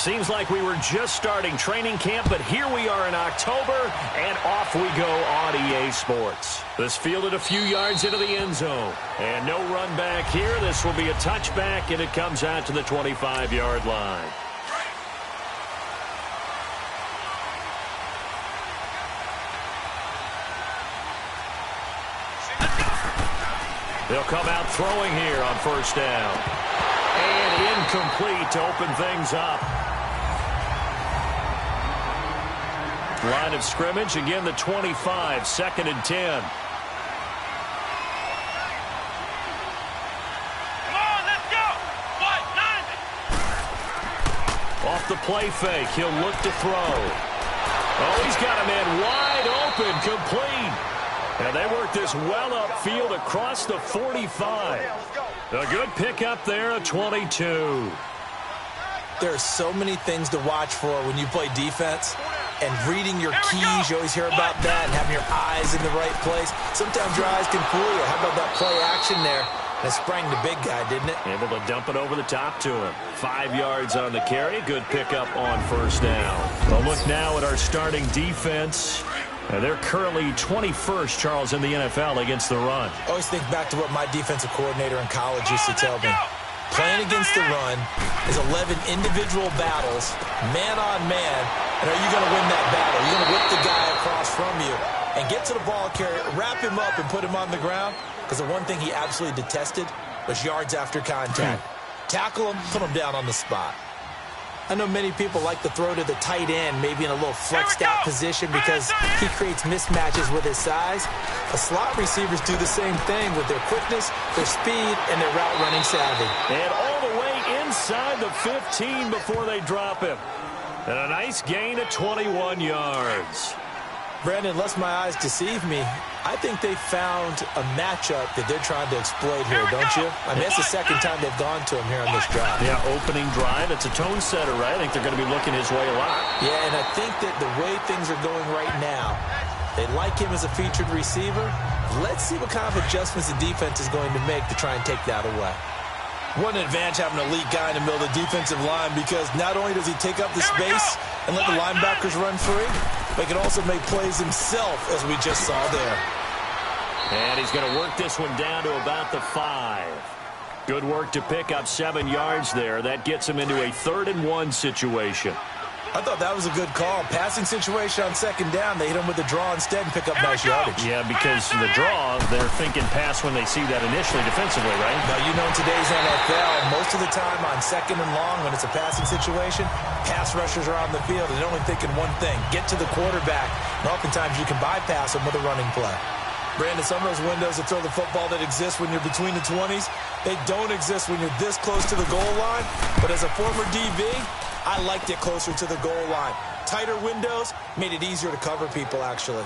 Seems like we were just starting training camp, but here we are in October, and off we go on EA Sports. This fielded a few yards into the end zone. And no run back here. This will be a touchback, and it comes out to the 25-yard line. They'll come out throwing here on first down. And incomplete to open things up. Line of scrimmage, again the 25, 2nd and 10. Come on, let's go! What? 90! Off the play fake, he'll look to throw. Oh, he's got a man wide open, complete. And they work this well upfield across the 45. A good pickup there at 22. There are so many things to watch for when you play defense. And reading your keys, you always hear about that, and having your eyes in the right place. Sometimes your eyes can fool you. How about that play action there? That sprang the big guy, didn't it? Able to dump it over the top to him. 5 yards on the carry. Good pickup on first down. Well, look now at our starting defense. They're currently 21st, Charles, in the NFL against the run. I always think back to what my defensive coordinator in college used to tell me. Playing against the run is 11 individual battles, man on man, and are you going to win that battle? You're going to whip the guy across from you and get to the ball carrier, wrap him up, and put him on the ground, because the one thing he absolutely detested was yards after contact. Tackle him, put him down on the spot. I know many people like to throw to the tight end, maybe in a little flexed out position because he creates mismatches with his size. The slot receivers do the same thing with their quickness, their speed, and their route running savvy. And all the way inside the 15 before they drop him. And a nice gain of 21 yards. Brandon, unless my eyes deceive me, I think they found a matchup that they're trying to exploit here, don't you? I mean, that's the second time they've gone to him here on this drive. Yeah, opening drive. It's a tone setter, right? I think they're going to be looking his way a lot. Yeah, and I think that the way things are going right now, they like him as a featured receiver. Let's see what kind of adjustments the defense is going to make to try and take that away. What an advantage having an elite guy in the middle of the defensive line, because not only does he take up the space and let the linebackers run free, but he can also make plays himself, as we just saw there. And he's going to work this one down to about the 5. Good work to pick up 7 yards there. That gets him into a 3rd and 1 situation. I thought that was a good call. Passing situation on 2nd down. They hit him with the draw instead and pick up nice yardage. Yeah, because the draw, they're thinking pass when they see that initially defensively, right? Now, you know, in today's NFL, most of the time on 2nd and long, when it's a passing situation, pass rushers are on the field and they're only thinking one thing: get to the quarterback. And oftentimes you can bypass them with a running play. Brandon, some of those windows that throw the football that exist when you're between the 20s, they don't exist when you're this close to the goal line. But as a former DB, I liked it closer to the goal line. Tighter windows made it easier to cover people, actually.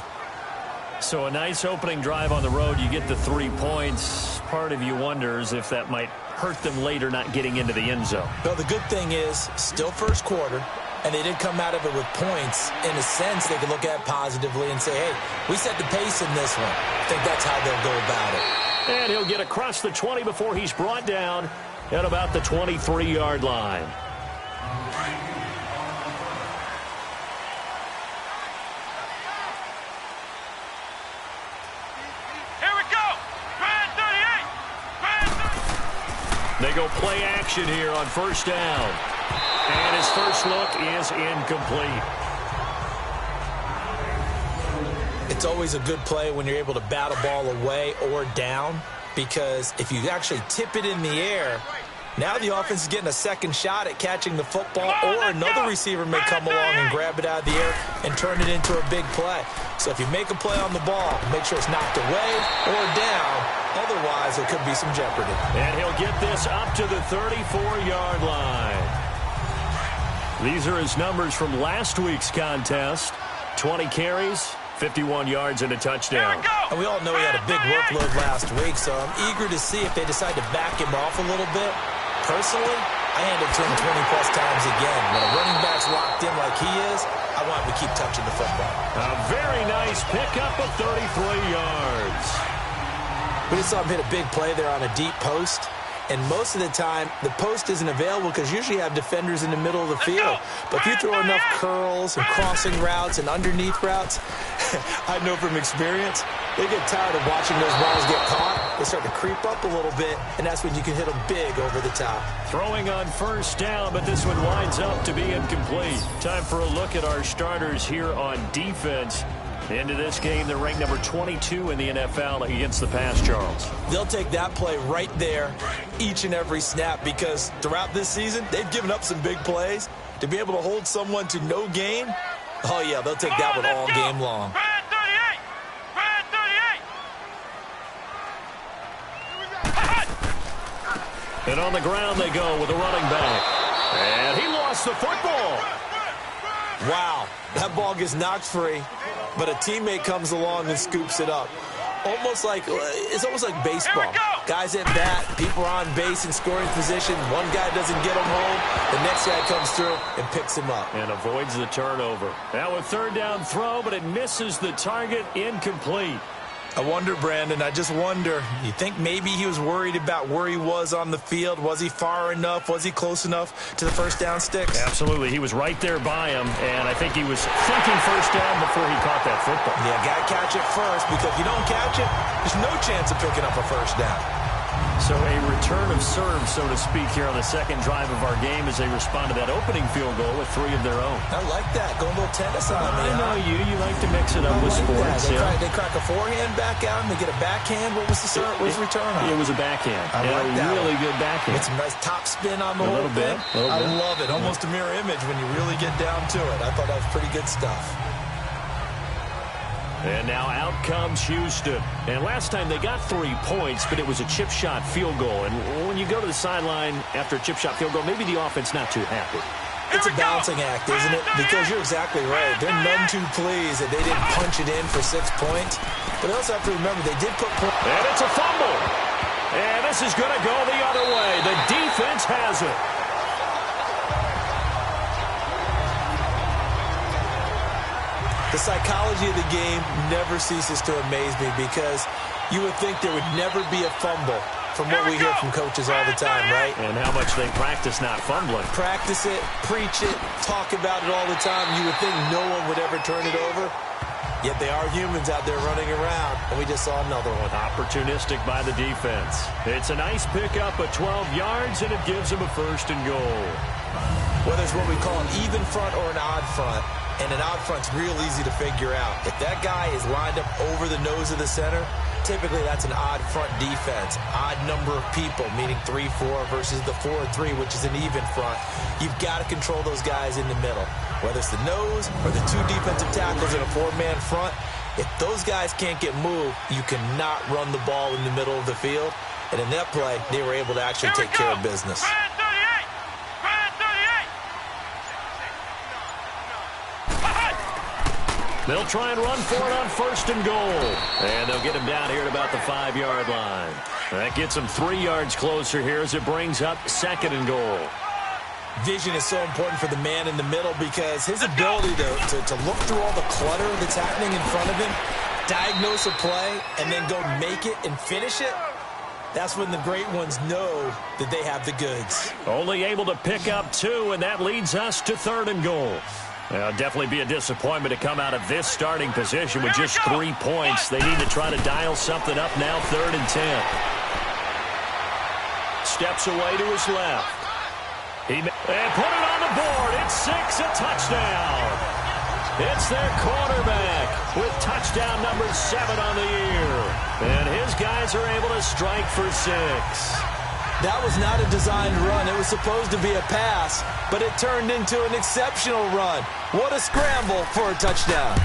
So a nice opening drive on the road. You get the 3 points. Part of you wonders if that might hurt them later not getting into the end zone. Well, the good thing is, still first quarter, and they did come out of it with points. In a sense, they could look at it positively and say, hey, we set the pace in this one. I think that's how they'll go about it. And he'll get across the 20 before he's brought down at about the 23-yard line. They go play action here on first down. And his first look is incomplete. It's always a good play when you're able to bat a ball away or down, because if you actually tip it in the air, now the offense is getting a second shot at catching the football, or another receiver may come along and grab it out of the air and turn it into a big play. So if you make a play on the ball, make sure it's knocked away or down. Otherwise, there could be some jeopardy. And he'll get this up to the 34-yard line. These are his numbers from last week's contest. 20 carries, 51 yards, and a touchdown. And we all know he had a big workload last week, so I'm eager to see if they decide to back him off a little bit. Personally, I hand it to him 20-plus times again. When a running back's locked in like he is, I want him to keep touching the football. A very nice pickup of 33 yards. We just saw him hit a big play there on a deep post. And most of the time, the post isn't available because usually you have defenders in the middle of the field. But if you throw enough curls and crossing routes and underneath routes, I know from experience, they get tired of watching those balls get caught. They start to creep up a little bit, and that's when you can hit them big over the top. Throwing on first down, but this one winds up to be incomplete. Time for a look at our starters here on defense. Into this game, they're ranked number 22 in the NFL against the pass, Charles. They'll take that play right there each and every snap because throughout this season, they've given up some big plays. To be able to hold someone to no gain, oh, yeah, they'll take that one all game long. And on the ground they go with a running back. And he lost the football. Wow, that ball gets knocked free, but a teammate comes along and scoops it up. It's almost like baseball. Guys at bat, people are on base in scoring position. One guy doesn't get him home. The next guy comes through and picks him up. And avoids the turnover. Now a third down throw, but it misses the target, incomplete. I wonder, Brandon, I just wonder, you think maybe he was worried about where he was on the field? Was he far enough? Was he close enough to the first down sticks? Absolutely. He was right there by him, and I think he was thinking first down before he caught that football. Yeah, got to catch it first, because if you don't catch it, there's no chance of picking up a first down. So a return of serve, so to speak, here on the second drive of our game as they respond to that opening field goal with 3 of their own. I like that. Going a little tennis on me. I know you. You like to mix it up with sports. They crack a forehand back out and they get a backhand. What was the return on? It was a backhand. I like that. Really good backhand. It's a nice top spin on the whole thing. I love it. Almost a mirror image when you really get down to it. I thought that was pretty good stuff. And now out comes Houston. And last time they got 3 points, but it was a chip shot field goal. And when you go to the sideline after a chip shot field goal, maybe the offense not too happy. It's a balancing act, isn't it? Because you're exactly right. They're none too pleased that they didn't punch it in for 6 points. But they also have to remember they did put points. And it's a fumble. And this is going to go the other way. The defense has it. The psychology of the game never ceases to amaze me because you would think there would never be a fumble from what we hear from coaches all the time, right? And how much they practice not fumbling. Practice it, preach it, talk about it all the time. You would think no one would ever turn it over. Yet they are humans out there running around, and we just saw another one. Opportunistic by the defense. It's a nice pickup of 12 yards, and it gives them a first and goal. Whether it's what we call an even front or an odd front, and an odd front's real easy to figure out. If that guy is lined up over the nose of the center, typically that's an odd front defense. Odd number of people, meaning 3-4 versus the 4-3, which is an even front. You've got to control those guys in the middle. Whether it's the nose or the 2 defensive tackles in a 4-man front, if those guys can't get moved, you cannot run the ball in the middle of the field. And in that play, they were able to actually take care of business. They'll try and run for it on first and goal. And they'll get him down here at about the 5-yard line. That gets them 3 yards closer here as it brings up second and goal. Vision is so important for the man in the middle because his ability to look through all the clutter that's happening in front of him, diagnose a play, and then go make it and finish it, that's when the great ones know that they have the goods. Only able to pick up 2, and that leads us to third and goal. It'll definitely be a disappointment to come out of this starting position with just 3 points. They need to try to dial something up now, 3rd and 10. Steps away to his left. And put it on the board. It's 6, a touchdown. It's their quarterback with touchdown number 7 on the year. And his guys are able to strike for 6. That was not a designed run. It was supposed to be a pass, but it turned into an exceptional run. What a scramble for a touchdown.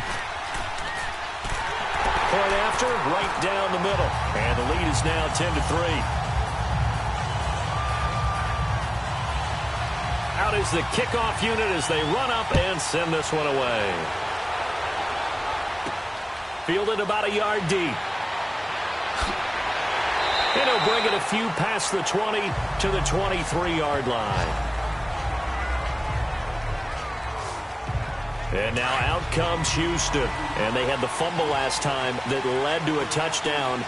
Point after, right down the middle. And the lead is now 10-3. Out is the kickoff unit as they run up and send this one away. Fielded about a yard deep. And he'll bring it a few past the 20 to the 23-yard line. And now out comes Houston. And they had the fumble last time that led to a touchdown.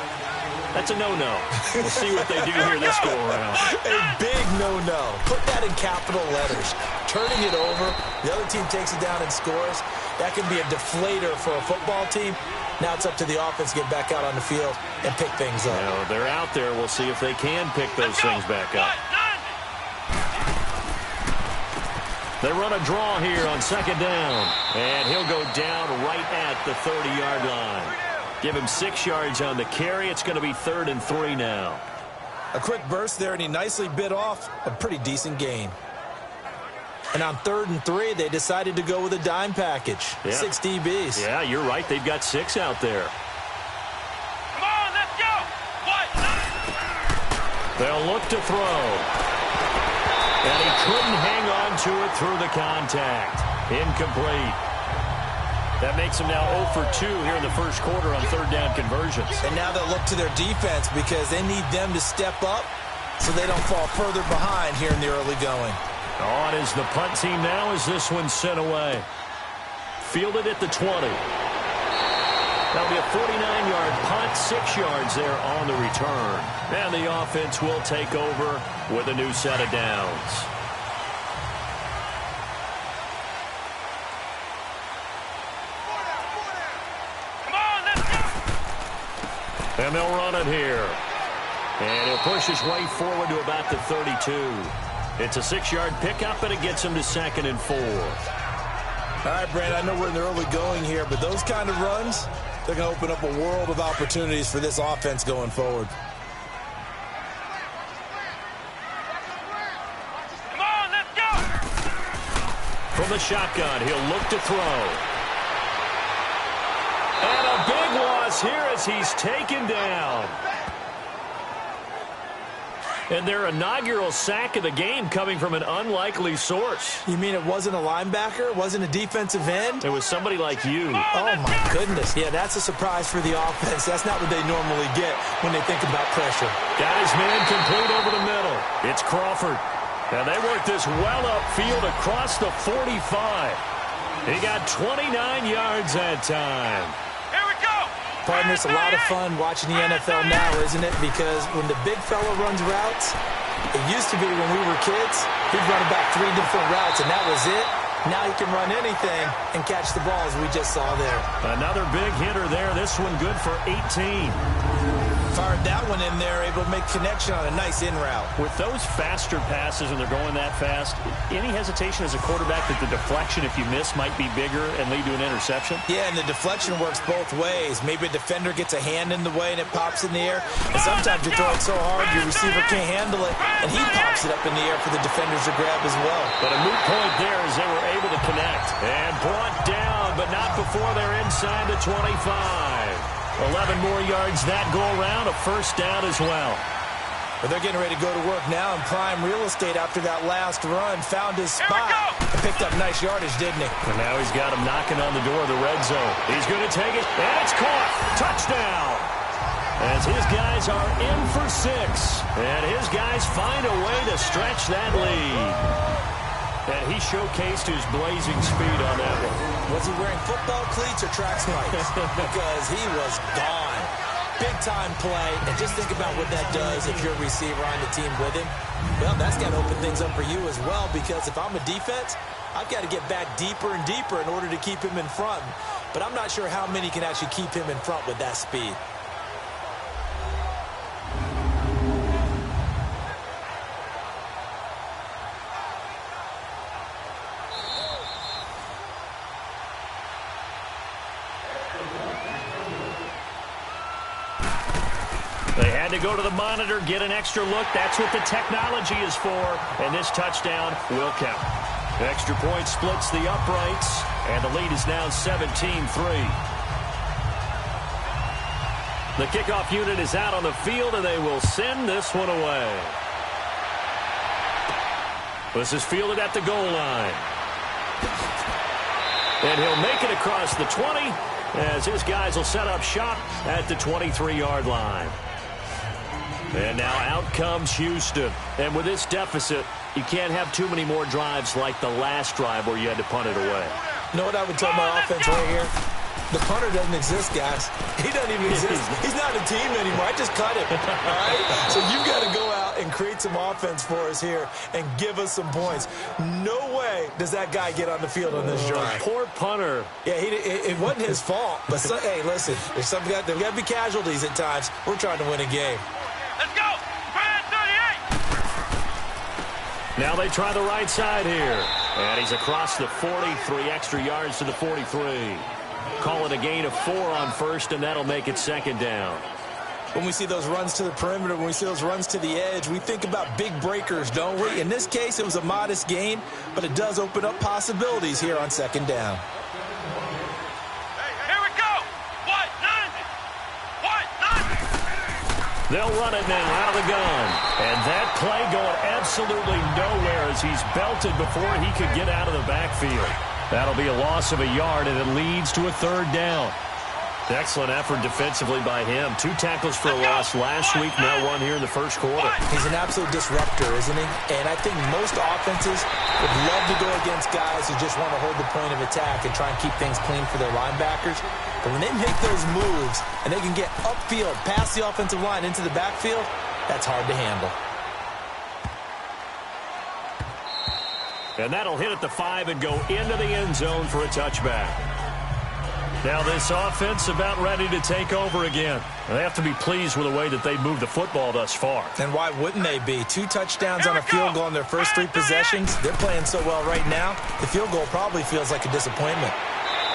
That's a no-no. We'll see what they do here this go-around. A big no-no. Put that in capital letters. Turning it over, the other team takes it down and scores. That can be a deflator for a football team. Now it's up to the offense to get back out on the field and pick things up. Now, they're out there. We'll see if they can pick those things back up. They run a draw here on second down. And he'll go down right at the 30-yard line. Give him 6 yards on the carry. It's going to be 3rd and 3 now. A quick burst there, and he nicely bit off a pretty decent gain. And on 3rd and 3, they decided to go with a dime package. Yeah. 6 DBs. Yeah, you're right. They've got 6 out there. Come on, let's go. What? They'll look to throw. And he couldn't hang on to it through the contact. Incomplete. That makes them now 0 for 2 here in the first quarter on 3rd down conversions. And now they'll look to their defense because they need them to step up so they don't fall further behind here in the early going. On is the punt team now as this one's sent away. Fielded at the 20. That'll be a 49-yard punt, 6 yards there on the return. And the offense will take over with a new set of downs. And they'll run it here. And he'll push his way forward to about the 32. It's a 6-yard pickup, and it gets him to 2nd and 4. All right, Brand, I know we're in the early going here, but those kind of runs, they're going to open up a world of opportunities for this offense going forward. Come on, let's go. From the shotgun, he'll look to throw. And a big loss here as he's taken down. And their inaugural sack of the game coming from an unlikely source. You mean it wasn't a linebacker? It wasn't a defensive end? It was somebody like you. Oh, my goodness. Yeah, that's a surprise for the offense. That's not what they normally get when they think about pressure. Got his man complete over the middle. It's Crawford. And they work this well upfield across the 45. He got 29 yards that time. Partner, it's a lot of fun watching the NFL now, isn't it? Because when the big fella runs routes, it used to be when we were kids, he'd run about 3 different routes, and that was it. Now he can run anything and catch the ball, as we just saw there. Another big hitter there. This one good for 18. Fired that one in there, able to make connection on a nice in route. With those faster passes and they're going that fast, any hesitation as a quarterback that the deflection, if you miss, might be bigger and lead to an interception? Yeah, and the deflection works both ways. Maybe a defender gets a hand in the way and it pops in the air. And sometimes you throw it so hard your receiver can't handle it, and he pops it up in the air for the defenders to grab as well. But a moot point there as they were able to connect. And brought down, but not before they're inside the 25. 11 more yards that go around, a first down as well. But they're getting ready to go to work now in prime real estate after that last run. Found his spot and picked up nice yardage, didn't he? And now he's got him knocking on the door of the red zone. He's going to take it, and it's caught. Touchdown. As his guys are in for 6. And his guys find a way to stretch that lead. And he showcased his blazing speed on that one. Was he wearing football cleats or track spikes? Because he was gone. Big-time play. And just think about what that does if you're a receiver on the team with him. Well, that's got to open things up for you as well, because if I'm a defense, I've got to get back deeper and deeper in order to keep him in front. But I'm not sure how many can actually keep him in front with that speed. They had to go to the monitor, get an extra look. That's what the technology is for. And this touchdown will count. The extra point splits the uprights, and the lead is now 17-3. The kickoff unit is out on the field, and they will send this one away. This is fielded at the goal line. And he'll make it across the 20, as his guys will set up shop at the 23-yard line. And now out comes Houston. And with this deficit, you can't have too many more drives like the last drive where you had to punt it away. You know what I would tell my offense right here? The punter doesn't exist, guys. He doesn't even exist. He's not a team anymore. I just cut him. All right? So you've got to go out and create some offense for us here and give us some points. No way does that guy get on the field on this drive. Poor punter. Yeah, it wasn't his fault. But, hey, listen, there's got to be casualties at times. We're trying to win a game. Let's go. 38. Now they try the right side here. And he's across the 43 extra yards to the 43. Call it a gain of 4 on first, and that'll make it second down. When we see those runs to the perimeter, when we see those runs to the edge, we think about big breakers, don't we? In this case, it was a modest gain, but it does open up possibilities here on second down. Here we go. What? 90. They'll run it now out of the gun. And that play going absolutely nowhere as he's belted before he could get out of the backfield. That'll be a loss of a yard, and it leads to a third down. Excellent effort defensively by him. 2 tackles for a loss last week, now 1 here in the first quarter. He's an absolute disruptor, isn't he? And I think most offenses would love to go against guys who just want to hold the point of attack and try and keep things clean for their linebackers. But when they make those moves and they can get upfield, past the offensive line into the backfield, that's hard to handle. And that'll hit at the 5 and go into the end zone for a touchback. Now this offense about ready to take over again. They have to be pleased with the way that they moved the football thus far. And why wouldn't they be? 2 touchdowns on a field goal in their first 3 possessions. They're playing so well right now, the field goal probably feels like a disappointment.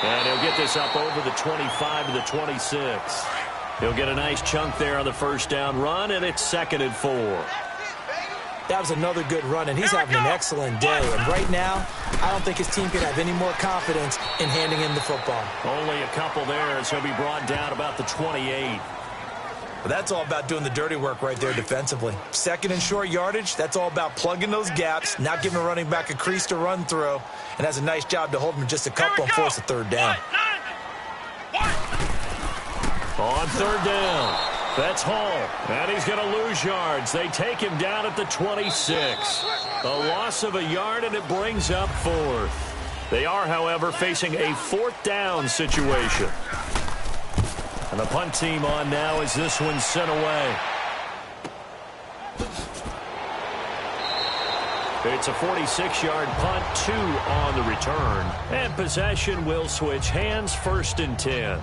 And he'll get this up over the 25 to the 26. He'll get a nice chunk there on the first down run, and it's 2nd and 4. That was another good run, and he's having an excellent day. And right now, I don't think his team can have any more confidence in handing him the football. Only a couple there as he'll be brought down about the 28. But that's all about doing the dirty work right there defensively. 2nd and short yardage, that's all about plugging those gaps, not giving a running back a crease to run through, and has a nice job to hold him just a couple and force a third down. On third down. That's Hall, and he's going to lose yards. They take him down at the 26. A loss of a yard, and it brings up 4th. They are, however, facing a 4th down situation. And the punt team on now as this one's sent away. It's a 46-yard punt, 2 on the return. And possession will switch hands, 1st and 10.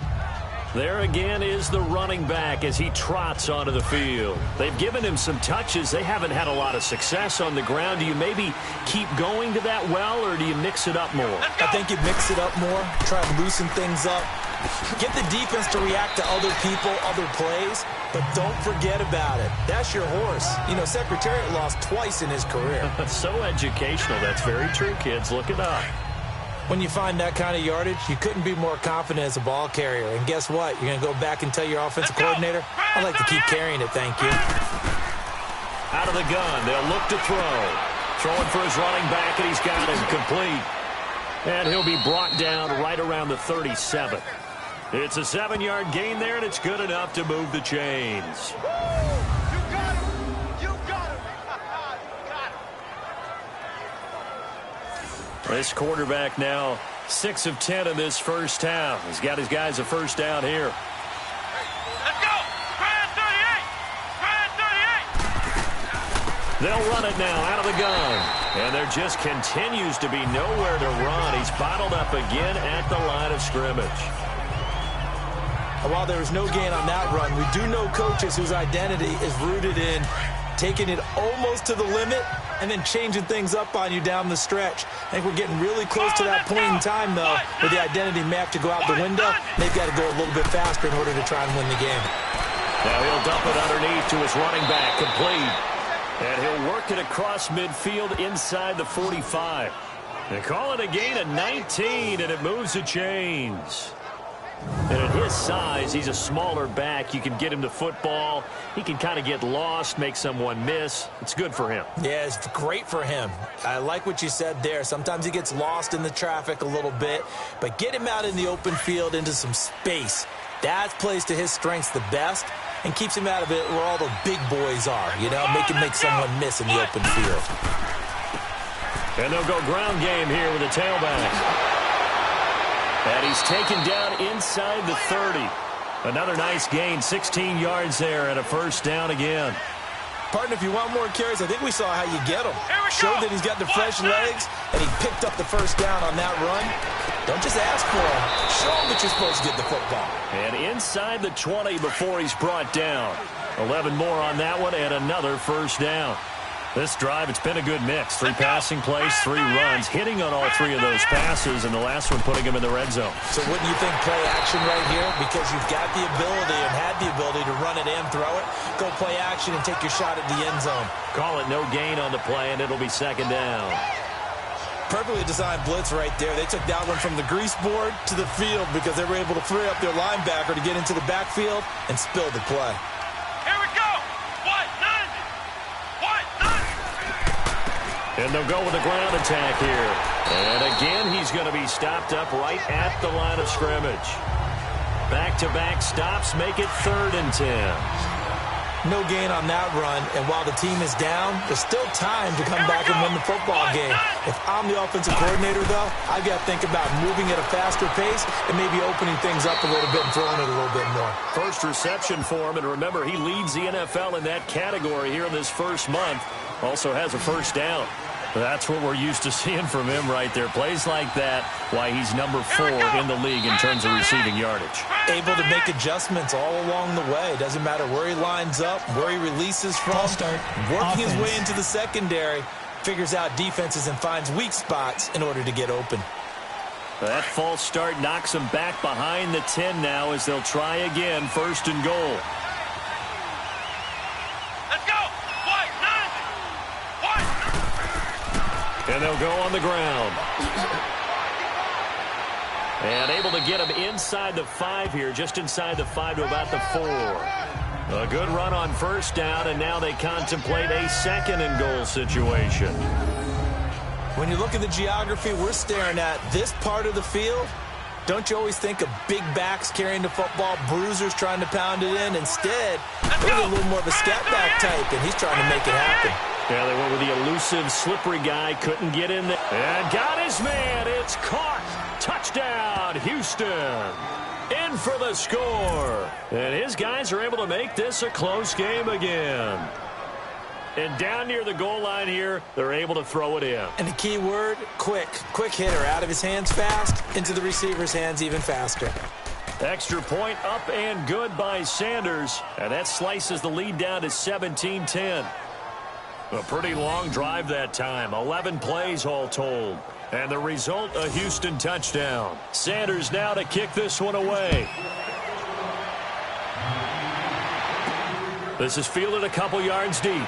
There again is the running back as he trots onto the field. They've given him some touches. They haven't had a lot of success on the ground. Do you maybe keep going to that well, or do you mix it up more? I think you mix it up more, try and loosen things up. Get the defense to react to other people, other plays, but don't forget about it. That's your horse. You know, Secretariat lost twice in his career. So educational. That's very true, kids. Look it up. When you find that kind of yardage, you couldn't be more confident as a ball carrier. And guess what? You're going to go back and tell your offensive coordinator, I'd like to keep carrying it, thank you. Out of the gun, they'll look to throw. Throwing for his running back, and he's got him complete. And he'll be brought down right around the 37. It's a 7-yard gain there, and it's good enough to move the chains. This quarterback now 6 of 10 in this first half. He's got his guys a first down here. Let's go. 38. They'll run it now out of the gun. And there just continues to be nowhere to run. He's bottled up again at the line of scrimmage. And while there was no gain on that run, we do know coaches whose identity is rooted in taking it almost to the limit and then changing things up on you down the stretch. I think we're getting really close to that point in time, though, where the identity may have to go out the window. They've got to go a little bit faster in order to try and win the game. Now he'll dump it underneath to his running back, complete. And he'll work it across midfield inside the 45. They call it a gain of 19, and it moves the chains. And at his size, he's a smaller back. You can get him to football. He can kind of get lost, make someone miss. It's good for him. Yeah, it's great for him. I like what you said there. Sometimes he gets lost in the traffic a little bit, but get him out in the open field into some space. That plays to his strengths the best and keeps him out of it where all the big boys are, you know, make someone miss in the open field. And they'll go ground game here with a tailback. And he's taken down inside the 30. Another nice gain, 16 yards there and a first down again. Partner, if you want more carries, I think we saw how you get him. Showed that he's got the fresh legs, and he picked up the first down on that run. Don't just ask for him. Show him that you're supposed to get the football. And inside the 20 before he's brought down. 11 more on that one and another first down. This drive, it's been a good mix. 3 passing plays, 3 runs, hitting on all 3 of those passes, and the last one putting him in the red zone. So wouldn't you think play action right here? Because you've got the ability and had the ability to run it and throw it. Go play action and take your shot at the end zone. Call it no gain on the play, and it'll be second down. Perfectly designed blitz right there. They took that one from the grease board to the field because they were able to free up their linebacker to get into the backfield and spill the play. Here we go. And they'll go with a ground attack here. And again, he's going to be stopped up right at the line of scrimmage. Back-to-back stops make it 3rd and 10. No gain on that run, and while the team is down, there's still time to come back and win the football game. If I'm the offensive coordinator, though, I've got to think about moving at a faster pace and maybe opening things up a little bit and throwing it a little bit more. First reception for him, and remember, he leads the NFL in that category here in this first month. Also has a first down. That's what we're used to seeing from him right there. Plays like that, why he's number 4 in the league in terms of receiving yardage. Able to make adjustments all along the way. Doesn't matter where he lines up, where he releases from. Working his way into the secondary, figures out defenses and finds weak spots in order to get open. That false start knocks him back behind the 10 now as they'll try again, 1st and goal. And they'll go on the ground. And able to get him inside the 5 here, just inside the 5 to about the 4. A good run on first down, and now they contemplate a 2nd and goal situation. When you look at the geography we're staring at, this part of the field, don't you always think of big backs carrying the football, bruisers trying to pound it in? Instead, they're a little more of a scat back type, and he's trying to make it happen. Yeah, they went with the elusive, slippery guy. Couldn't get in there. And got his man. It's caught. Touchdown, Houston. In for the score. And his guys are able to make this a close game again. And down near the goal line here, they're able to throw it in. And the key word, quick. Quick hitter. Out of his hands fast, into the receiver's hands even faster. Extra point up and good by Sanders. And that slices the lead down to 17-10. A pretty long drive that time. 11 plays all told. And the result, a Houston touchdown. Sanders now to kick this one away. This is fielded a couple yards deep.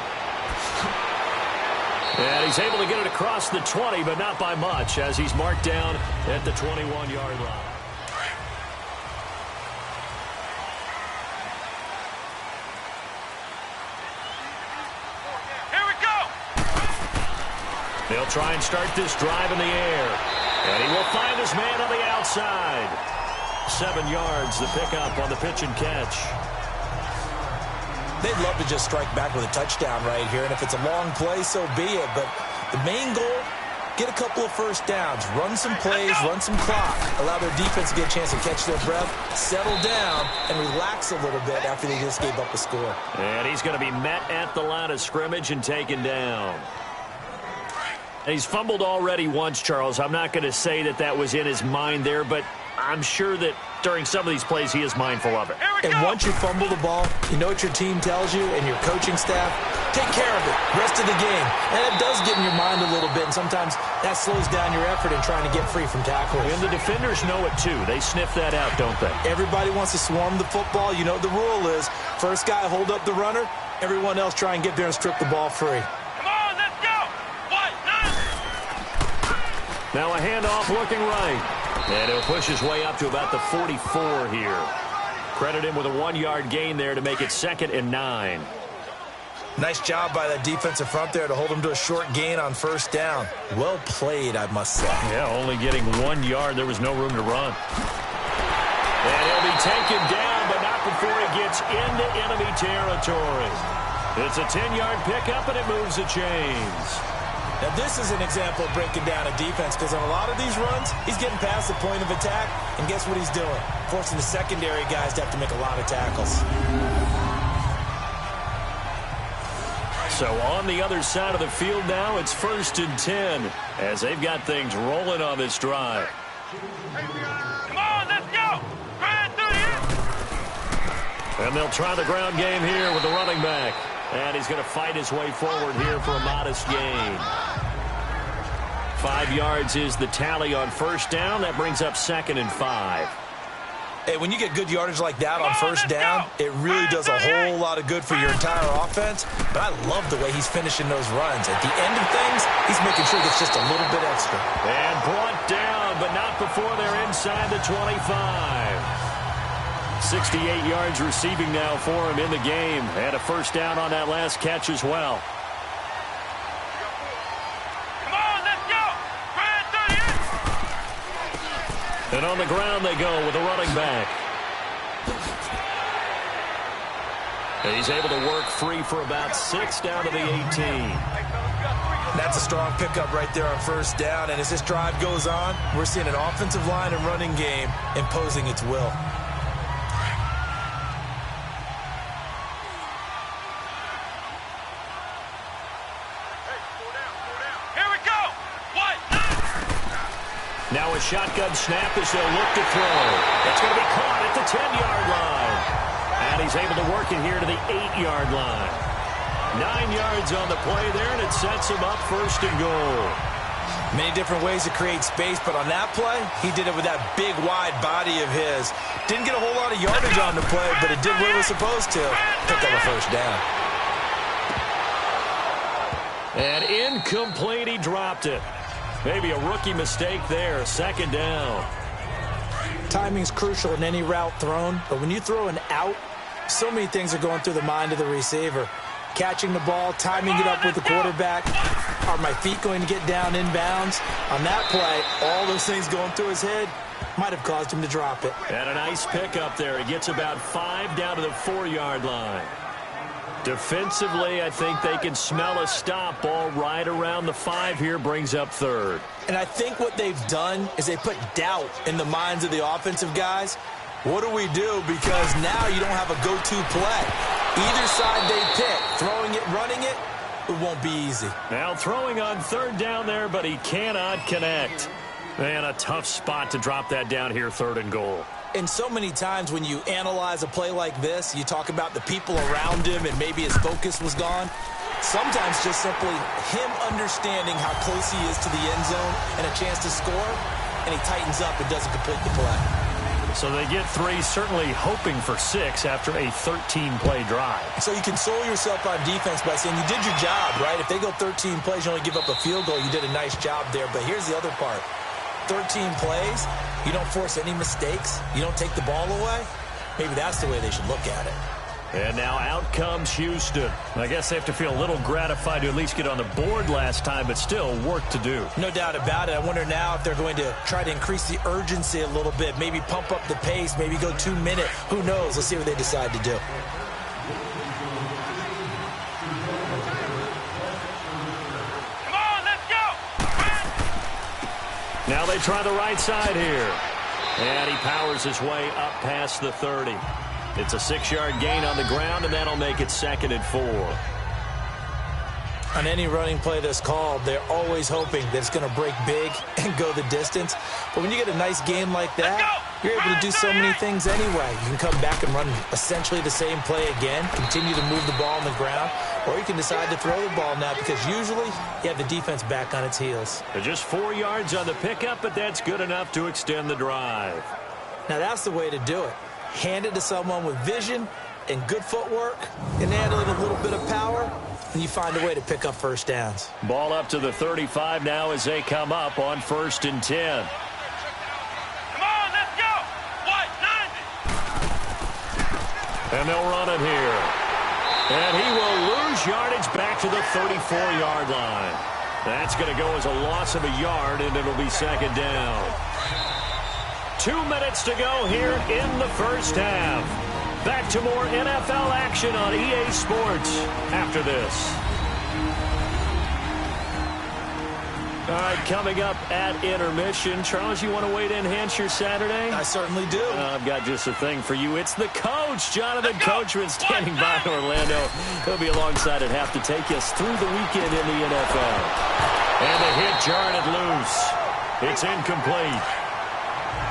And he's able to get it across the 20, but not by much, as he's marked down at the 21-yard line. They'll try and start this drive in the air. And he will find his man on the outside. 7 yards, the pickup on the pitch and catch. They'd love to just strike back with a touchdown right here. And if it's a long play, so be it. But the main goal, get a couple of first downs. Run some plays, run some clock. Allow their defense to get a chance to catch their breath, settle down, and relax a little bit after they just gave up a score. And he's going to be met at the line of scrimmage and taken down. He's fumbled already once, Charles. I'm not going to say that that was in his mind there, but I'm sure that during some of these plays he is mindful of it. And once you fumble the ball, you know what your team tells you and your coaching staff? Take care of it. Rest of the game. And it does get in your mind a little bit, and sometimes that slows down your effort in trying to get free from tackles. And the defenders know it too. They sniff that out, don't they? Everybody wants to swarm the football. You know what the rule is. First guy hold up the runner. Everyone else try and get there and strip the ball free. Now a handoff looking right. And he'll push his way up to about the 44 here. Credit him with a 1-yard gain there to make it 2nd and 9. Nice job by that defensive front there to hold him to a short gain on first down. Well played, I must say. Yeah, only getting 1 yard. There was no room to run. And he'll be taken down, but not before he gets into enemy territory. It's a 10-yard pickup, and it moves the chains. Now, this is an example of breaking down a defense because on a lot of these runs, he's getting past the point of attack, and guess what he's doing? Forcing the secondary guys to have to make a lot of tackles. So on the other side of the field now, it's 1st and 10 as they've got things rolling on this drive. Come on, let's go. Run through here. And they'll try the ground game here with the running back. And he's going to fight his way forward here for a modest gain. 5 yards is the tally on 1st down. That brings up 2nd and 5. Hey, when you get good yardage like that on 1st down, it really does a whole lot of good for your entire offense. But I love the way he's finishing those runs. At the end of things, he's making sure he gets just a little bit extra. And brought down, but not before they're inside the 25. 68 yards receiving now for him in the game. And a 1st down on that last catch as well. Come on, let's go. Run through here. And on the ground they go with a running back. And he's able to work free for about 6 down to the 18. That's a strong pickup right there on 1st down. And as this drive goes on, we're seeing an offensive line and running game imposing its will. Now a shotgun snap as they'll look to throw. It's going to be caught at the 10-yard line. And he's able to work it here to the 8-yard line. 9 yards on the play there, and it sets him up 1st and goal. Many different ways to create space, but on that play, he did it with that big, wide body of his. Didn't get a whole lot of yardage on the play, but it did what it was supposed to. Pick up a 1st down. And incomplete, he dropped it. Maybe a rookie mistake there, 2nd down. Timing's crucial in any route thrown, but when you throw an out, so many things are going through the mind of the receiver. Catching the ball, timing it up with the quarterback. Are my feet going to get down inbounds? On that play, all those things going through his head might have caused him to drop it. And a nice pickup there. He gets about 5 down to the 4-yard line. Defensively, I think they can smell a stop. Ball right around the 5 here, brings up 3rd. And I think what they've done is they put doubt in the minds of the offensive guys. What do we do? Because now you don't have a go-to play. Either side they pick, throwing it, running it, it won't be easy. Now throwing on 3rd down there, but he cannot connect. Man, a tough spot to drop that down here, 3rd and goal. And so many times when you analyze a play like this, you talk about the people around him and maybe his focus was gone. Sometimes just simply him understanding how close he is to the end zone and a chance to score, and he tightens up and doesn't complete the play. So they get 3, certainly hoping for 6 after a 13-play drive. So you console yourself on defense by saying you did your job, right? If they go 13 plays, you only give up a field goal, you did a nice job there. But here's the other part. 13 plays, you don't force any mistakes, you don't take the ball away. Maybe that's the way they should look at it. And now out comes Houston. I guess they have to feel a little gratified to at least get on the board last time, but still work to do. No doubt about it. I wonder now if they're going to try to increase the urgency a little bit, maybe pump up the pace, maybe go 2-minute. Who knows? Let's see what they decide to do. Come on, let's go. Now they try the right side here. And he powers his way up past the 30. It's a 6-yard gain on the ground, and that'll make it 2nd and 4. On any running play that's called, they're always hoping that it's going to break big and go the distance. But when you get a nice game like that, you're able to do so many things anyway. You can come back and run essentially the same play again, continue to move the ball on the ground, or you can decide to throw the ball now because usually you have the defense back on its heels. They're just 4 yards on the pickup, but that's good enough to extend the drive. Now that's the way to do it. Hand it to someone with vision and good footwork and add a little bit of power, and you find a way to pick up 1st downs. Ball up to the 35 now as they come up on 1st and 10. Come on, let's go. What? 90. And they'll run it here. And he will lose yardage back to the 34-yard line. That's going to go as a loss of a yard, and it'll be 2nd down. 2 minutes to go here in the 1st half. Back to more NFL action on EA Sports after this. All right, coming up at intermission. Charles, you want to wait to enhance your Saturday? I certainly do. I've got just a thing for you. It's the coach, Jonathan Coachman, standing by in Orlando. He'll be alongside at half to take us through the weekend in the NFL. And the hit jarred it loose. It's incomplete.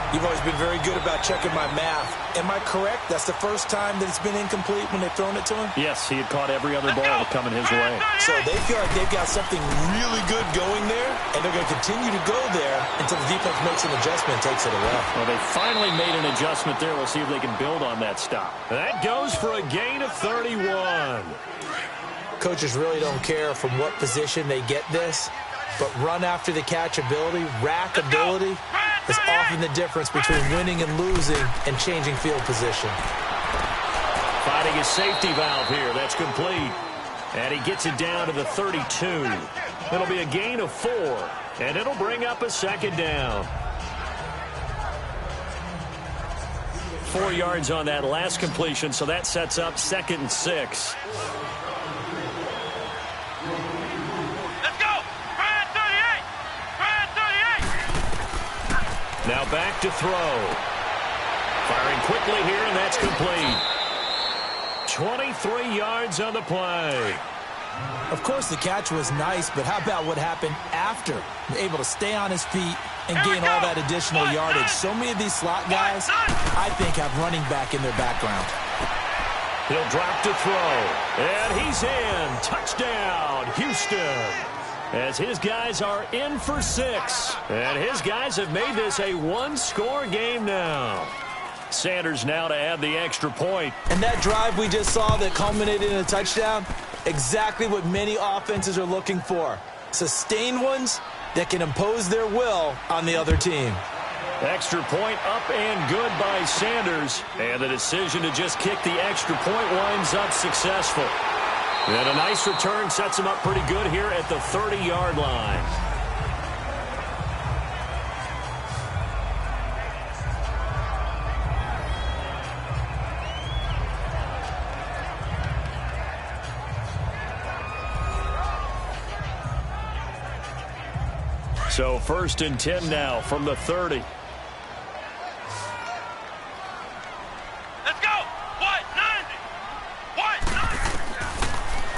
You've always been very good about checking my math. Am I correct? That's the first time that it's been incomplete when they've thrown it to him? Yes, he had caught every other ball coming his way. So they feel like they've got something really good going there, and they're going to continue to go there until the defense makes an adjustment and takes it away. Well, they finally made an adjustment there. We'll see if they can build on that stop. That goes for a gain of 31. Coaches really don't care from what position they get this, but run after the catch ability, rack ability, is often the difference between winning and losing and changing field position. Finding his safety valve here. That's complete. And he gets it down to the 32. It'll be a gain of 4, and it'll bring up a second down. 4 yards on that last completion, so that sets up 2nd and 6. Now back to throw. Firing quickly here, and that's complete. 23 yards on the play. Of course, the catch was nice, but how about what happened after? Able to stay on his feet and gain all that additional yardage. So many of these slot guys, I think, have running back in their background. He'll drop to throw. And he's in. Touchdown, Houston. As his guys are in for 6. And his guys have made this a one-score game now. Sanders now to add the extra point. And that drive we just saw that culminated in a touchdown, exactly what many offenses are looking for. Sustained ones that can impose their will on the other team. Extra point up and good by Sanders. And the decision to just kick the extra point winds up successful. And a nice return sets him up pretty good here at the 30-yard line. So 1st and 10 now from the 30.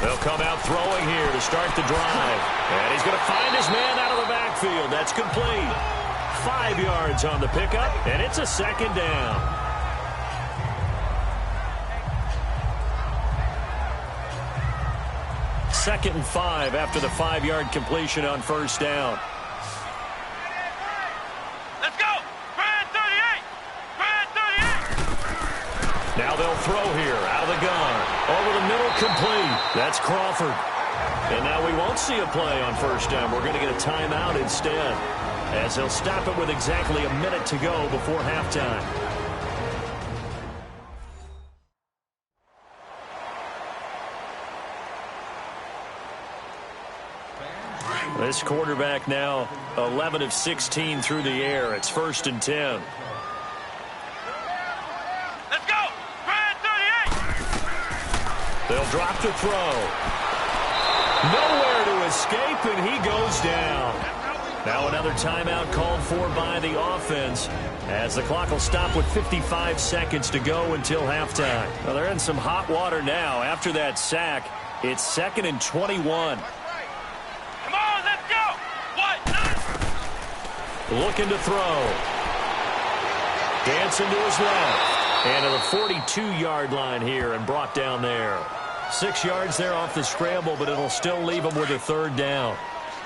They'll come out throwing here to start the drive. And he's going to find his man out of the backfield. That's complete. 5 yards on the pickup, and it's a second down. Second and 5 after the 5-yard completion on 1st down. Let's go! Brad 38! Brad 38! Now they'll throw here out of the gun. Over the middle, complete. That's Crawford. And now we won't see a play on 1st down. We're going to get a timeout instead, as they'll stop it with exactly a minute to go before halftime. This quarterback now 11 of 16 through the air. It's 1st and 10. Let's go! Brad 38! They'll drop to throw. Nowhere to escape, and he goes down. Now another timeout called for by the offense, as the clock will stop with 55 seconds to go until halftime. Well, they're in some hot water now. After that sack, it's 2nd and 21. Come on, let's go! What? Looking to throw. Dancing to his left. And to the 42-yard line here and brought down there. 6 yards there off the scramble, but it'll still leave him with a 3rd down.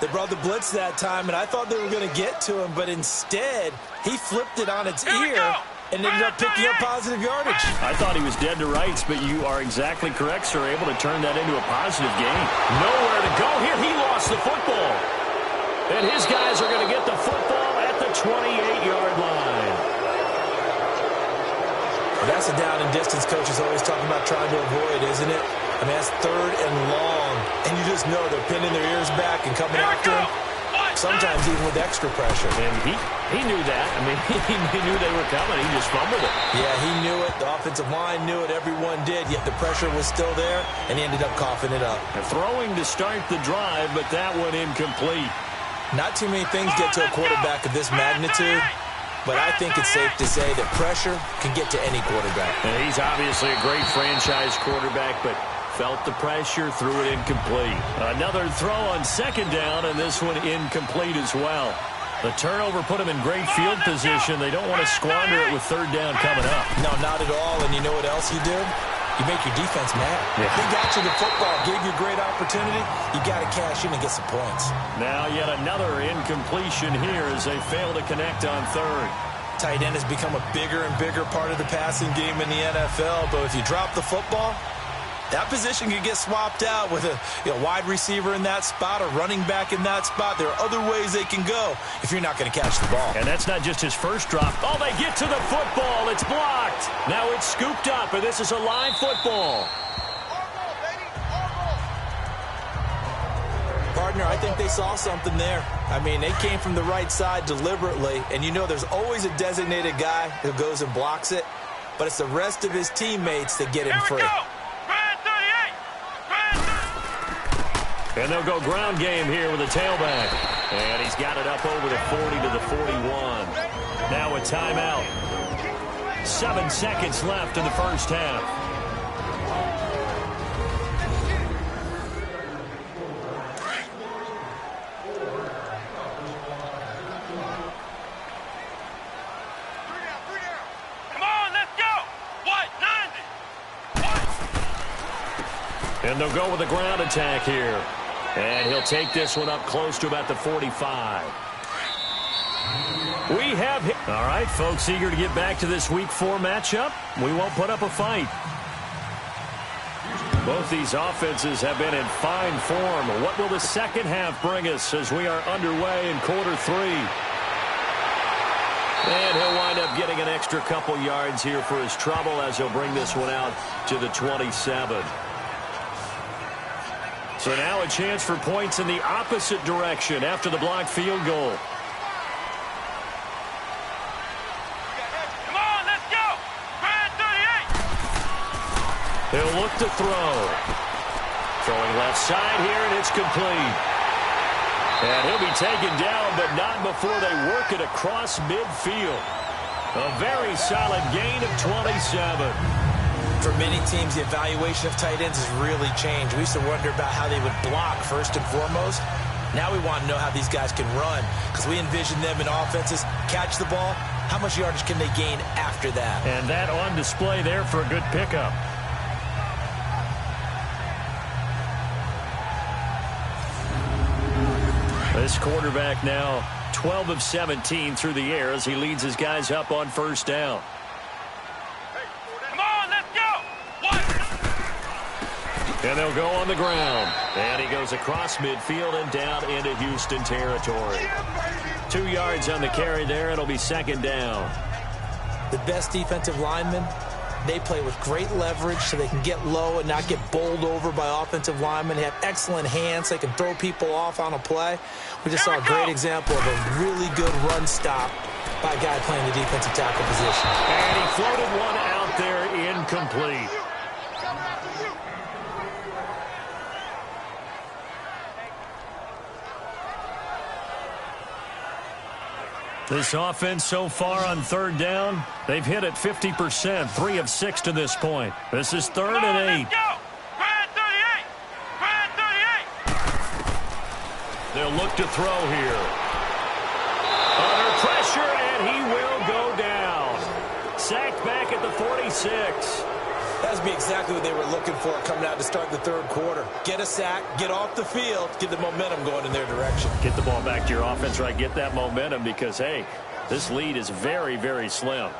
They brought the blitz that time, and I thought they were going to get to him, but instead, he flipped it on its ear and ended up picking up positive yardage. I thought he was dead to rights, but you are exactly correct, sir. Able to turn that into a positive gain. Nowhere to go here. He lost the football. And his guys are going to get the football at the 28-yard line. That's a down and distance coach is always talking about trying to avoid, isn't it? I mean, that's 3rd and long. And you just know they're pinning their ears back and coming after him. Sometimes even with extra pressure. And he knew that. I mean, he knew they were coming. He just fumbled it. Yeah, he knew it. The offensive line knew it. Everyone did. Yet the pressure was still there, and he ended up coughing it up. Throwing to start the drive, but that one incomplete. Not too many things get to a quarterback of this magnitude, but I think it's safe to say that pressure can get to any quarterback. And he's obviously a great franchise quarterback, but felt the pressure, threw it incomplete. Another throw on second down, and this one incomplete as well. The turnover put him in great field position. They don't want to squander it with third down coming up. No, not at all. And you know what else you did? You make your defense mad. Yeah. They got you the football, gave you a great opportunity. You got to cash in and get some points. Now yet another incompletion here as they fail to connect on third. Tight end has become a bigger and bigger part of the passing game in the NFL, but if you drop the football, that position could get swapped out with a wide receiver in that spot, a running back in that spot. There are other ways they can go if you're not going to catch the ball. And that's not just his first drop. Oh, they get to the football. It's blocked. Now it's scooped up, and this is a live football. Partner, I think they saw something there. I mean, they came from the right side deliberately, and you know there's always a designated guy who goes and blocks it, but it's the rest of his teammates that get him free. And they'll go ground game here with a tailback. And he's got it up over the 40 to the 41. Now a timeout. 7 seconds left in the first half. Come on, let's go. What? 90. And they'll go with a ground attack here. And he'll take this one up close to about the 45. We have hit. All right, folks, eager to get back to this Week 4 matchup. We won't put up a fight. Both these offenses have been in fine form. What will the second half bring us as we are underway in quarter 3? And he'll wind up getting an extra couple yards here for his trouble as he'll bring this one out to the 27. So now a chance for points in the opposite direction after the blocked field goal. Come on, let's go. Red 38. He'll look to throw. Throwing left side here, and it's complete. And he'll be taken down, but not before they work it across midfield. A very solid gain of 27. For many teams, the evaluation of tight ends has really changed. We used to wonder about how they would block first and foremost. Now we want to know how these guys can run because we envision them in offenses catch the ball. How much yardage can they gain after that? And that on display there for a good pickup. This quarterback now 12 of 17 through the air as he leads his guys up on first down. And they'll go on the ground. And he goes across midfield and down into Houston territory. 2 yards on the carry there. It'll be second down. The best defensive linemen, they play with great leverage so they can get low and not get bowled over by offensive linemen. They have excellent hands. They can throw people off on a play. We just saw a great example of a really good run stop by a guy playing the defensive tackle position. And he floated one out there incomplete. This offense so far on third down, they've hit it 50%, 3 of 6 to this point. This is third and 8. They'll look to throw here. Under pressure, and he will go down. Sacked back at the 46. That would be exactly what they were looking for coming out to start the third quarter. Get a sack, get off the field, get the momentum going in their direction. Get the ball back to your offense, right? Get that momentum because, hey, this lead is very, very slim.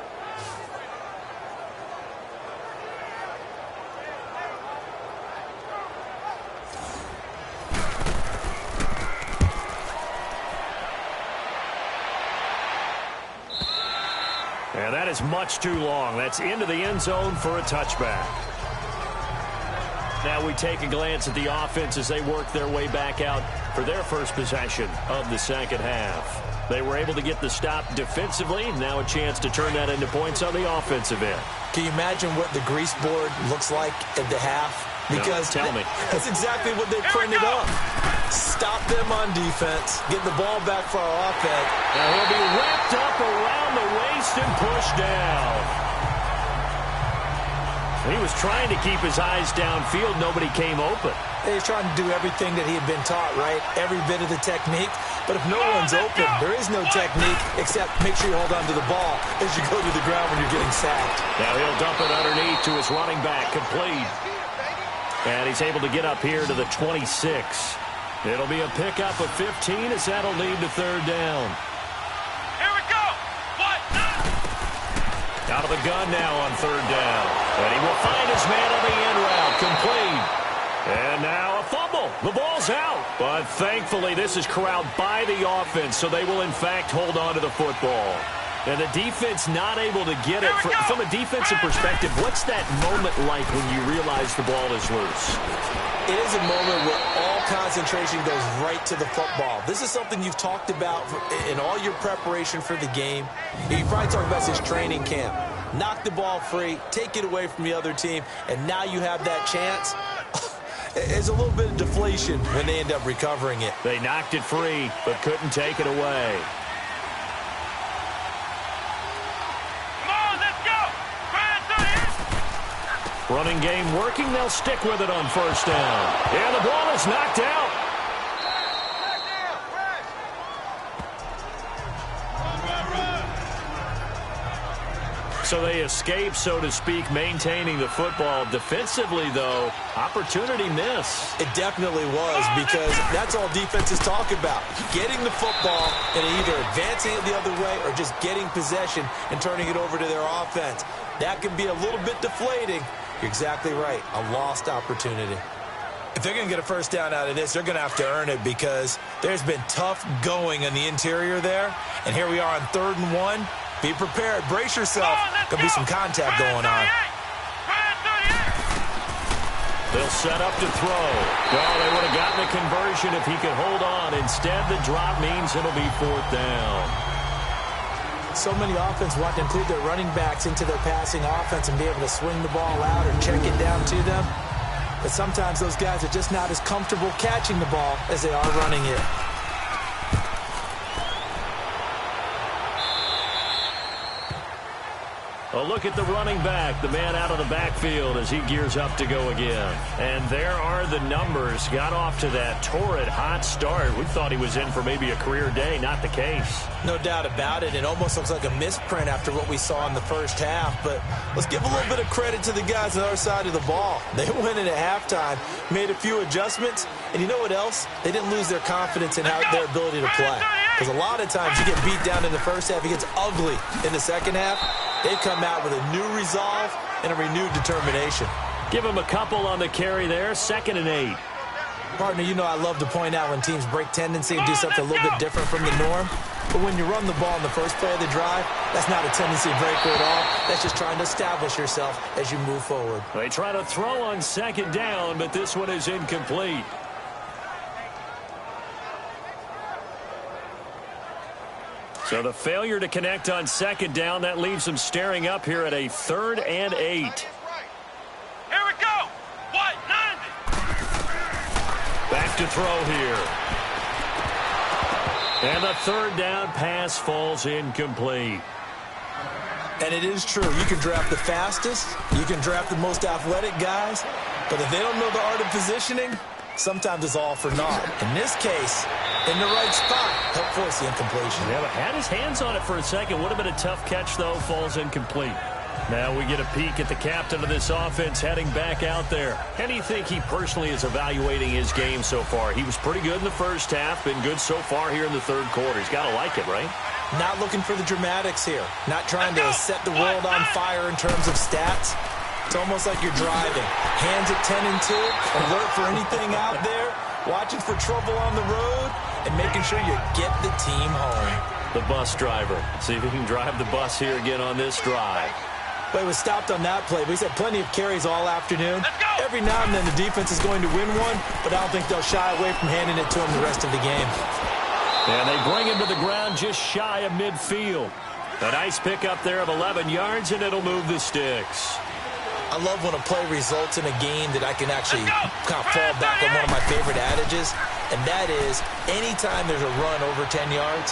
And that is much too long. That's into the end zone for a touchback. Now we take a glance at the offense as they work their way back out for their first possession of the second half. They were able to get the stop defensively. Now a chance to turn that into points on the offensive end. Can you imagine what the grease board looks like at the half? Because no, tell me. That's exactly what they printed up. Stop them on defense. Get the ball back for our offense. Now he'll be wrapped up around the waist and pushed down. He was trying to keep his eyes downfield. Nobody came open. He's trying to do everything that he had been taught, right? Every bit of the technique. But if no one's open, there is no technique except make sure you hold on to the ball as you go to the ground when you're getting sacked. Now he'll dump it underneath to his running back, complete. And he's able to get up here to the 26. It'll be a pickup of 15 as that'll lead to third down. Here we go. What? Out of the gun now on third down. And he will find his man on the end route, complete. And now a fumble. The ball's out. But thankfully, this is corralled by the offense, so they will, in fact, hold on to the football. And the defense not able to get it. From a defensive perspective, what's that moment like when you realize the ball is loose? It is a moment where all concentration goes right to the football. This is something you've talked about in all your preparation for the game. You probably talk about this training camp. Knock the ball free, take it away from the other team, and now you have that chance. It's a little bit of deflation when they end up recovering it. They knocked it free, but couldn't take it away. Come on, let's go. Running game working. They'll stick with it on first down. And the ball is knocked out. So they escape, so to speak, maintaining the football. Defensively, though, opportunity miss. It definitely was, because that's all defenses talk about. Getting the football and either advancing it the other way or just getting possession and turning it over to their offense. That can be a little bit deflating. You're exactly right. A lost opportunity. If they're going to get a first down out of this, they're going to have to earn it, because there's been tough going in the interior there. And here we are on 3rd and 1. Be prepared. Brace yourself. Going to be some contact going on. They'll set up to throw. Oh, they would have gotten the conversion if he could hold on. Instead, the drop means it'll be 4th down. So many offenses want to include their running backs into their passing offense and be able to swing the ball out or check it down to them. But sometimes those guys are just not as comfortable catching the ball as they are running it. A look at the running back, the man out of the backfield as he gears up to go again. And there are the numbers. Got off to that torrid hot start. We thought he was in for maybe a career day. Not the case. No doubt about it. It almost looks like a misprint after what we saw in the first half. But let's give a little bit of credit to the guys on the other side of the ball. They went in at halftime, made a few adjustments, and you know what else? They didn't lose their confidence in their ability to play. Because a lot of times you get beat down in the first half, it gets ugly in the second half. They come out with a new resolve and a renewed determination. Give him a couple on the carry there. 2nd and 8. Partner, you know I love to point out when teams break tendency and do something a little bit different from the norm. But when you run the ball in the first play of the drive, that's not a tendency breaker at all. That's just trying to establish yourself as you move forward. They try to throw on 2nd down, but this one is incomplete. So the failure to connect on 2nd down, that leaves them staring up here at a 3rd and 8. Here we go. What? 90. Back to throw here. And the 3rd down pass falls incomplete. And it is true. You can draft the fastest. You can draft the most athletic guys. But if they don't know the art of positioning, sometimes it's all for naught. In this case, in the right spot, help force the incompletion. Yeah, but had his hands on it for a second. Would have been a tough catch, though. Falls incomplete. Now we get a peek at the captain of this offense heading back out there. How do you think he personally is evaluating his game so far? He was pretty good in the first half, been good so far here in the 3rd quarter. He's got to like it, right? Not looking for the dramatics here. Not trying to set the world on fire in terms of stats. It's almost like you're driving. Hands at 10 and 2, alert for anything out there, watching for trouble on the road, and making sure you get the team home. The bus driver. See if he can drive the bus here again on this drive. But he was stopped on that play. But he's had plenty of carries all afternoon. Every now and then the defense is going to win one, but I don't think they'll shy away from handing it to him the rest of the game. And they bring him to the ground just shy of midfield. A nice pickup there of 11 yards, and it'll move the sticks. I love when a play results in a game that I can actually kind of fall back on one of my favorite adages, and that is anytime there's a run over 10 yards,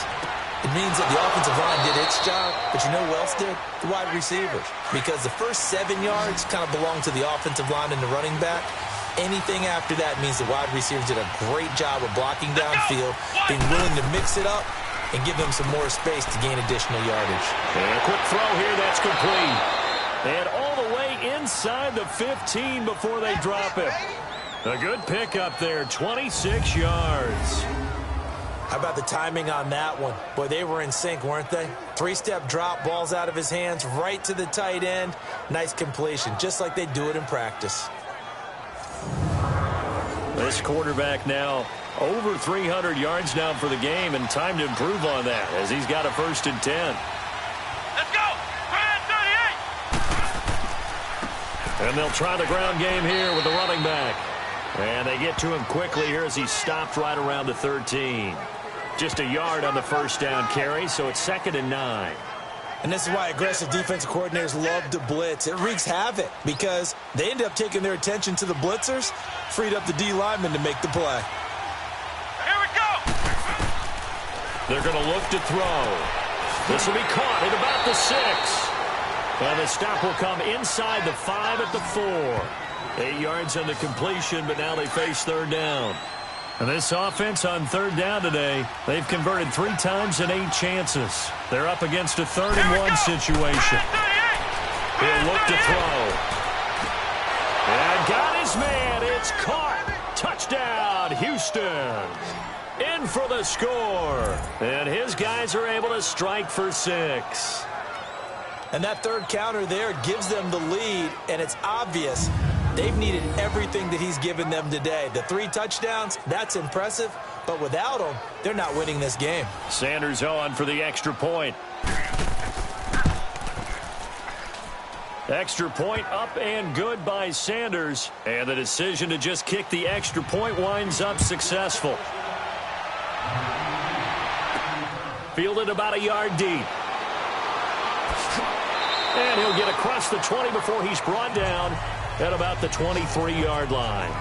it means that the offensive line did its job, but you know who else did? The wide receivers. Because the first 7 yards kind of belong to the offensive line and the running back. Anything after that means the wide receivers did a great job of blocking downfield, being willing to mix it up, and give them some more space to gain additional yardage. And a quick throw here, that's complete. And all the way inside the 15 before they drop it. A good pickup there, 26 yards. How about the timing on that one? Boy, they were in sync, weren't they? 3-step drop, balls out of his hands, right to the tight end. Nice completion, just like they do it in practice. This quarterback now over 300 yards now for the game, and time to improve on that as he's got a 1st and 10. Let's go! 38! And they'll try the ground game here with the running back. And they get to him quickly here as he's stopped right around the 13. Just a yard on the 1st down carry, so it's 2nd and 9. And this is why aggressive defensive coordinators love to blitz. It wreaks havoc because they end up taking their attention to the blitzers, freed up the D lineman to make the play. Here we go! They're going to look to throw. This will be caught at about the 6. And the stop will come inside the 5 at the 4. 8 yards on the completion, but now they face 3rd down. And this offense on 3rd down today, they've converted 3 times in 8 chances. They're up against a 3rd and 1 situation. He'll look to throw. And got his man. It's caught. Touchdown, Houston. In for the score. And his guys are able to strike for 6. And that 3rd counter there gives them the lead, and it's obvious they've needed everything that he's given them today. The 3 touchdowns, that's impressive, but without them, they're not winning this game. Sanders on for the extra point. Extra point up and good by Sanders. And the decision to just kick the extra point winds up successful. Fielded about a yard deep. And he'll get across the 20 before he's brought down at about the 23-yard line.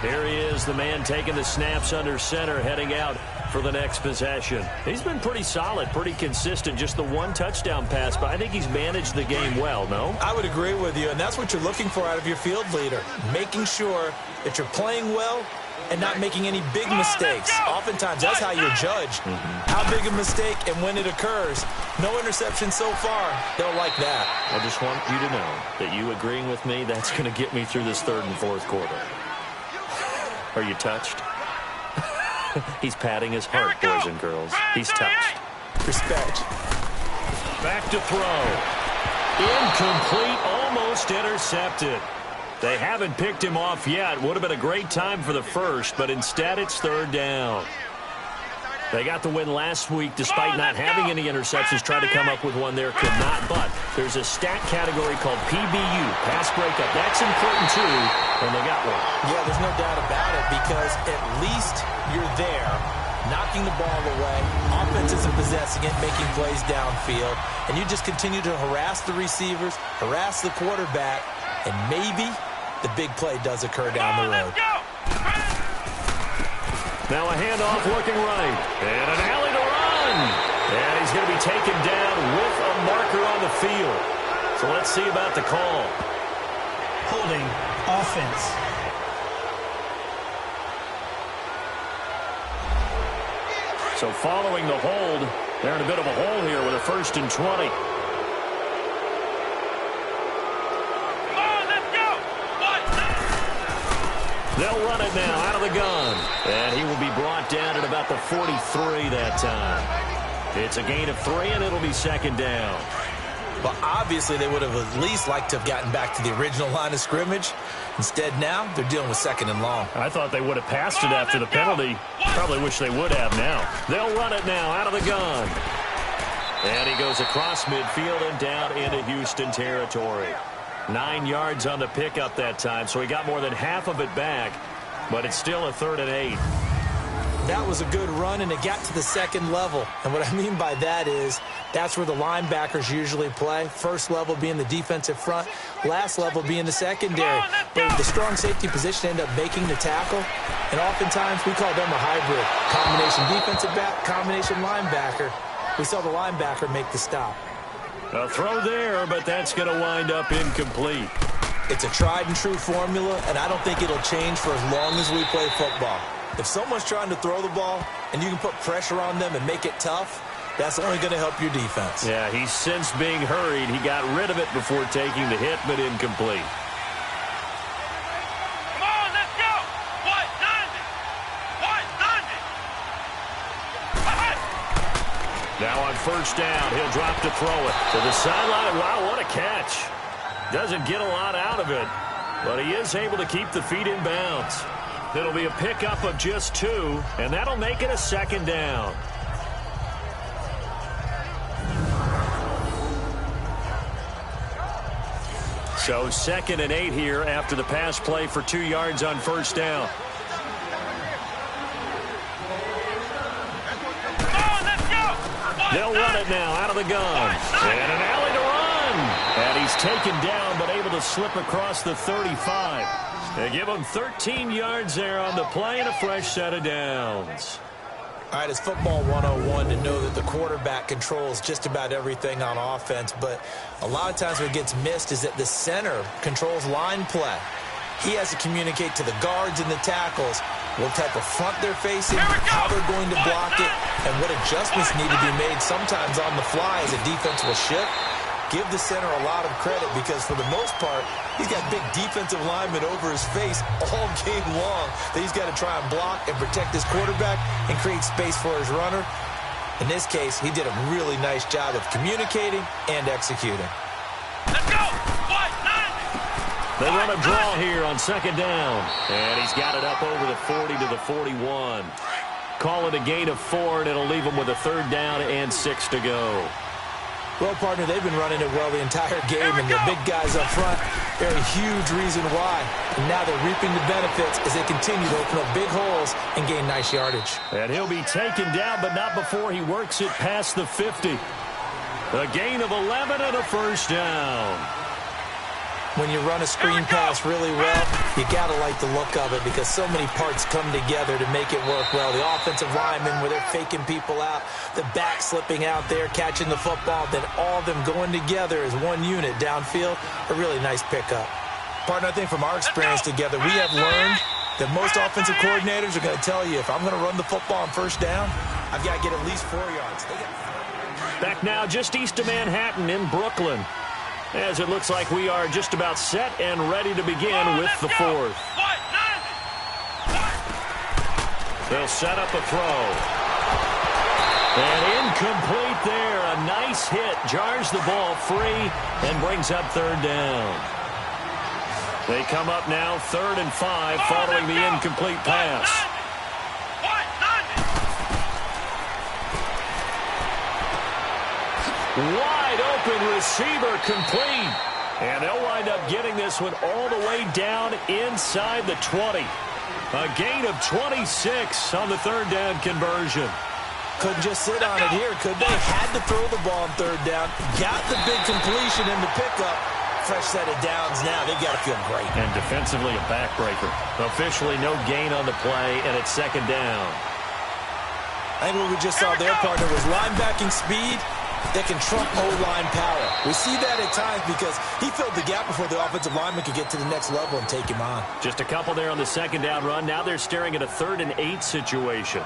Here he is, the man taking the snaps under center, heading out for the next possession. He's been pretty solid, pretty consistent, just the 1 touchdown pass, but I think he's managed the game well, no? I would agree with you, and that's what you're looking for out of your field leader, making sure that you're playing well and not making any big mistakes. Oftentimes, that's how you're judged. How big a mistake and when it occurs. No interception so far. They'll like that. I just want you to know that you agreeing with me, that's going to get me through this 3rd and 4th quarter. Are you touched? He's patting his heart, boys and girls. He's touched. Respect. Back to throw. Incomplete, almost intercepted. They haven't picked him off yet. Would have been a great time for the 1st, but instead it's 3rd down. They got the win last week despite not having any interceptions. Tried to come up with one there, could not. But there's a stat category called PBU, pass breakup. That's important too, and they got one. Yeah, there's no doubt about it because at least you're there, knocking the ball away. Offense isn't possessing it, making plays downfield. And you just continue to harass the receivers, harass the quarterback, and maybe the big play does occur down the road. Now a handoff looking right. And an alley to run. And he's going to be taken down with a marker on the field. So let's see about the call. Holding offense. So following the hold, they're in a bit of a hole here with a 1st and 20. They'll run it now out of the gun. And he will be brought down at about the 43 that time. It's a gain of 3, and it'll be 2nd down. But obviously they would have at least liked to have gotten back to the original line of scrimmage. Instead now, they're dealing with 2nd and long. I thought they would have passed it after the penalty. Probably wish they would have now. They'll run it now out of the gun. And he goes across midfield and down into Houston territory. 9 yards on the pickup that time, so he got more than half of it back, but it's still a 3rd and 8. That was a good run, and it got to the second level. And what I mean by that is that's where the linebackers usually play. First level being the defensive front, last level being the secondary. But the strong safety position ended up making the tackle, and oftentimes we call them a hybrid. Combination defensive back, combination linebacker. We saw the linebacker make the stop. A throw there, but that's going to wind up incomplete. It's a tried-and-true formula, and I don't think it'll change for as long as we play football. If someone's trying to throw the ball and you can put pressure on them and make it tough, that's only going to help your defense. Yeah, he's since being hurried. He got rid of it before taking the hit, but incomplete. Come on, let's go. What? 90. Now on first down, he'll drop to throw it to the sideline. Wow, what a catch. Doesn't get a lot out of it, but he is able to keep the feet in bounds. It'll be a pickup of just 2, and that'll make it a second down. So 2nd and 8 here after the pass play for 2 yards on first down. Come on, let's go. They'll run it now out of the gun. And an alley to run. And he's taken down but able to slip across the 35. They give him 13 yards there on the play and a fresh set of downs. All right, it's football 101 to know that the quarterback controls just about everything on offense, but a lot of times what gets missed is that the center controls line play. He has to communicate to the guards and the tackles what type of front they're facing, how they're going to block it, and what adjustments need to be made sometimes on the fly as a defense will shift. Give the center a lot of credit because, for the most part, he's got big defensive linemen over his face all game long that he's got to try and block and protect his quarterback and create space for his runner. In this case, he did a really nice job of communicating and executing. Let's go. What? 90. They run a draw here on second down. And he's got it up over the 40 to the 41. Call it a gain of 4, and it'll leave him with a 3rd down and 6 to go. Well, partner, they've been running it well the entire game, and the big guys up front, they're a huge reason why. And now they're reaping the benefits as they continue to open up big holes and gain nice yardage. And he'll be taken down, but not before he works it past the 50. A gain of 11 and a first down. When you run a screen pass really well, you got to like the look of it because so many parts come together to make it work well. The offensive linemen, where they're faking people out, the back slipping out there, catching the football, then all of them going together as one unit downfield, a really nice pickup. Partner, I think from our experience together, we have learned that most offensive coordinators are going to tell you, if I'm going to run the football on first down, I've got to get at least 4 yards. Back now just east of Manhattan in Brooklyn, as it looks like we are just about set and ready to begin with the 4th. They'll set up a throw. And incomplete there. A nice hit. Jars the ball free and brings up 3rd down. They come up now 3rd and 5 following the incomplete pass. Wide open receiver complete. And they'll wind up getting this one all the way down inside the 20. A gain of 26 on the 3rd down conversion. Couldn't just sit on it here, could they? Had to throw the ball on 3rd down. Got the big completion in the pickup. Fresh set of downs now. They've got to feel great. And defensively a backbreaker. Officially no gain on the play, and it's 2nd down. I think what we just saw there, partner, was linebacking speed that can trump O-line power. We see that at times because he filled the gap before the offensive lineman could get to the next level and take him on. Just a couple there on the 2nd down run. Now they're staring at a 3rd and 8 situation.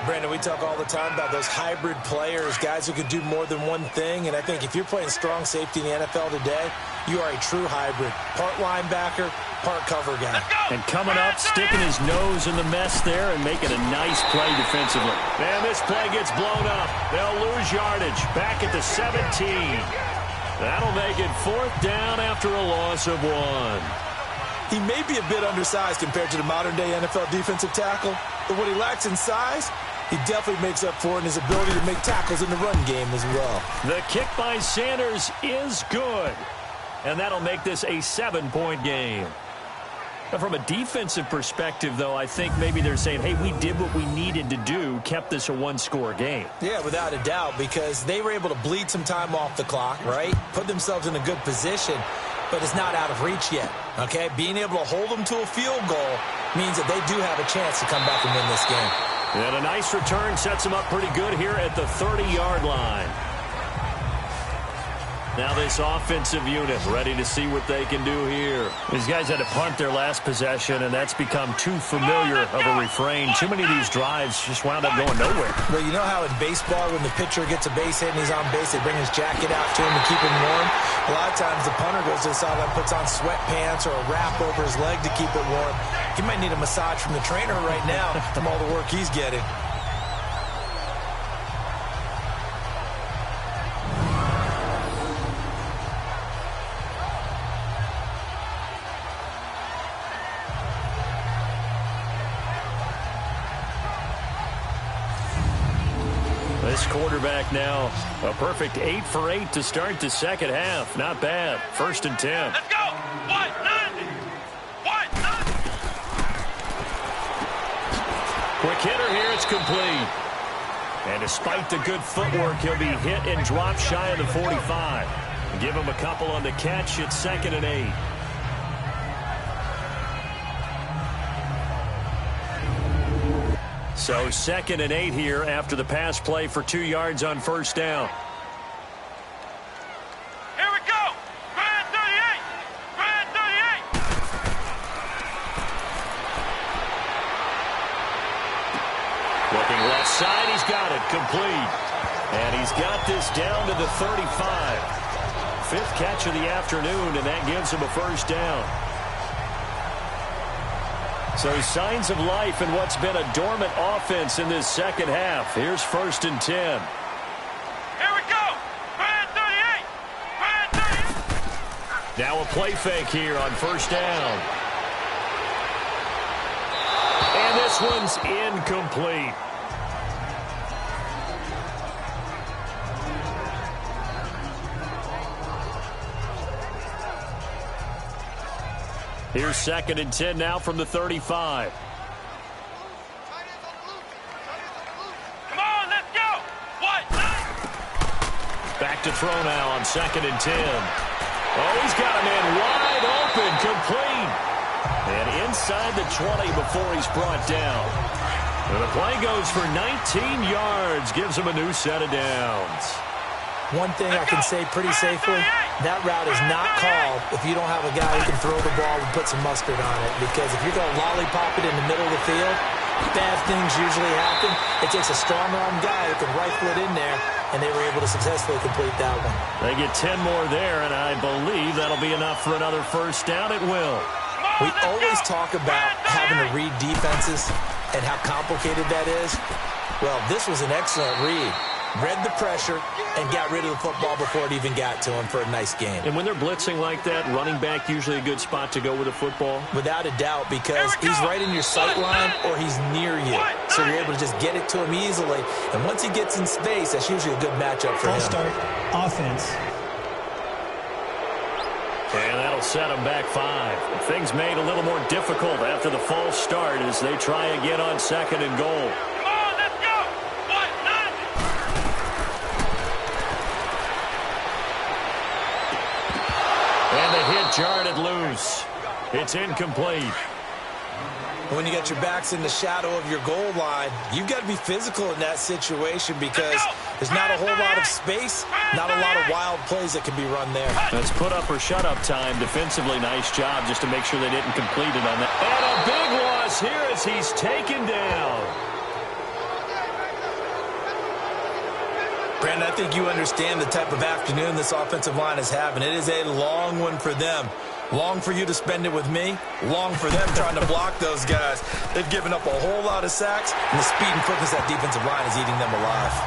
Brandon, we talk all the time about those hybrid players, guys who can do more than one thing. And I think if you're playing strong safety in the NFL today, you are a true hybrid. Part linebacker, part cover guy. And coming up, sticking his nose in the mess there and making a nice play defensively. And this play gets blown up. They'll lose yardage. Back at the 17. That'll make it 4th down after a loss of 1. He may be a bit undersized compared to the modern-day NFL defensive tackle, but what he lacks in size, he definitely makes up for it in his ability to make tackles in the run game as well. The kick by Sanders is good, and that'll make this a 7-point game. And from a defensive perspective, though, I think maybe they're saying, hey, we did what we needed to do, kept this a one-score game. Yeah, without a doubt, because they were able to bleed some time off the clock, right? Put themselves in a good position, but it's not out of reach yet, okay? Being able to hold them to a field goal means that they do have a chance to come back and win this game. And a nice return sets them up pretty good here at the 30-yard line. Now this offensive unit ready to see what they can do here. These guys had to punt their last possession, and that's become too familiar of a refrain. Too many of these drives just wound up going nowhere. Well, you know how in baseball when the pitcher gets a base hit and he's on base, they bring his jacket out to him to keep him warm? A lot of times the punter goes to the sideline, puts on sweatpants or a wrap over his leg to keep it warm. He might need a massage from the trainer right now from all the work he's getting. This quarterback now, a perfect 8 for 8 to start the second half. Not bad. 1st and 10. Let's go. 1-9. 1-9. Quick hitter here. It's complete. And despite the good footwork, he'll be hit and dropped shy of the 45. Give him a couple on the catch. It's 2nd and 8. So 2nd and 8 here after the pass play for 2 yards on 1st down. Here we go. Grand 38. Grand 38. Looking left side, he's got it complete. And he's got this down to the 35. 5th catch of the afternoon, and that gives him a 1st down. So signs of life in what's been a dormant offense in this second half. Here's 1st and 10. Here we go. Grand 38. Grand 38. Now a play fake here on 1st down. And this one's incomplete. Here's 2nd and 10 now from the 35. Come on, let's go. What? Back to throw now on 2nd and 10. Oh, he's got a man wide open, complete. And inside the 20 before he's brought down. And the play goes for 19 yards, gives him a new set of downs. One thing I can say pretty safely, that route is not called if you don't have a guy who can throw the ball and put some mustard on it. Because if you're going to lollipop it in the middle of the field, bad things usually happen. It takes a strong-arm guy who can rifle it in there, and they were able to successfully complete that one. They get 10 more there, and I believe that'll be enough for another 1st down. It will. We always talk about having to read defenses and how complicated that is. Well, this was an excellent read. Read the pressure and got rid of the football before it even got to him for a nice game. And when they're blitzing like that, running back usually a good spot to go with a football? Without a doubt, because he's right in your sight line or he's near you. So you're able to just get it to him easily. And once he gets in space, that's usually a good matchup for him. False start, offense. And that'll set him back 5. Things made a little more difficult after the false start as they try again on 2nd and goal. Jarred it loose. It's incomplete. When you got your backs in the shadow of your goal line, you've got to be physical in that situation because there's not a whole lot of space, not a lot of wild plays that can be run there. That's put up or shut up time. Defensively, nice job just to make sure they didn't complete it on that. And a big loss here as he's taken down. Brandon, I think you understand the type of afternoon this offensive line is having. It is a long one for them. Long for you to spend it with me. Long for them trying to block those guys. They've given up a whole lot of sacks, and the speed and quickness of that defensive line is eating them alive.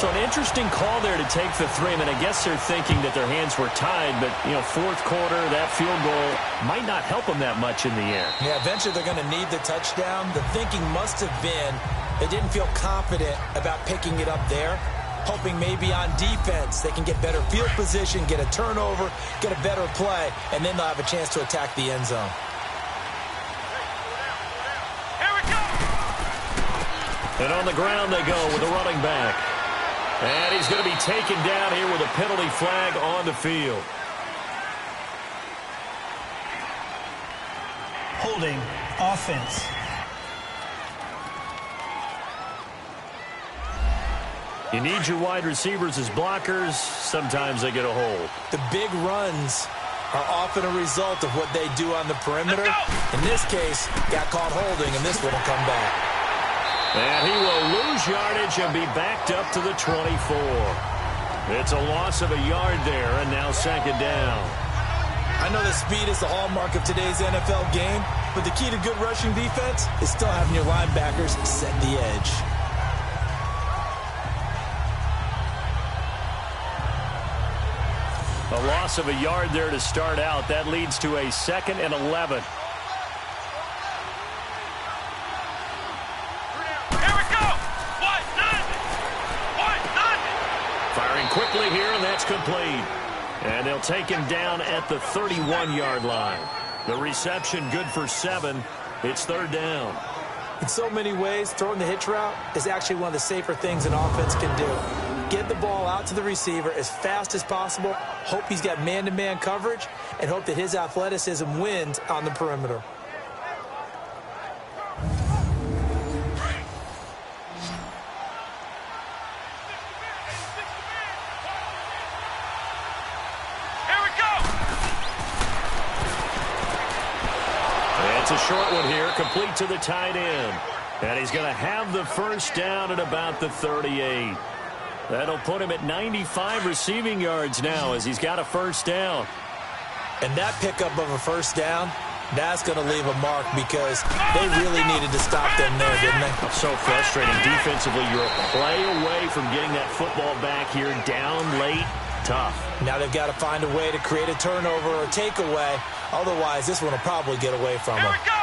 So an interesting call there to take the 3. I mean, I guess they're thinking that their hands were tied, but, you know, 4th quarter, that field goal might not help them that much in the air. Yeah, eventually they're going to need the touchdown. The thinking must have been they didn't feel confident about picking it up there. hoping maybe on defense they can get better field position, get a turnover, get a better play, and then they'll have a chance to attack the end zone. Here we go. And on the ground they go with the running back. And he's going to be taken down here with a penalty flag on the field. Holding offense. You need your wide receivers as blockers. Sometimes they get a hold. The big runs are often a result of what they do on the perimeter. In this case, got caught holding, and this one will come back. And he will lose yardage and be backed up to the 24. It's a loss of a yard there, and now second down. I know that speed is the hallmark of today's NFL game, but the key to good rushing defense is still having your linebackers set the edge. A loss of a yard there to start out. That leads to a 2nd and 11. Here we go. Firing quickly here, and that's complete. And they'll take him down at the 31-yard line. The reception good for 7. It's third down. In so many ways, throwing the hitch route is actually one of the safer things an offense can do. Get the ball out to the receiver as fast as possible, hope he's got man-to-man coverage, and hope that his athleticism wins on the perimeter. It's a short one here, complete to the tight end. And he's going to have the first down at about the 38. That'll put him at 95 receiving yards now as he's got a first down. And that pickup of a first down, that's going to leave a mark because they really needed to stop them there, didn't they? So frustrating. Defensively, you're a play away from getting that football back here down late. Tough. Now they've got to find a way to create a turnover or a takeaway. Otherwise, this one will probably get away from them. Here we go.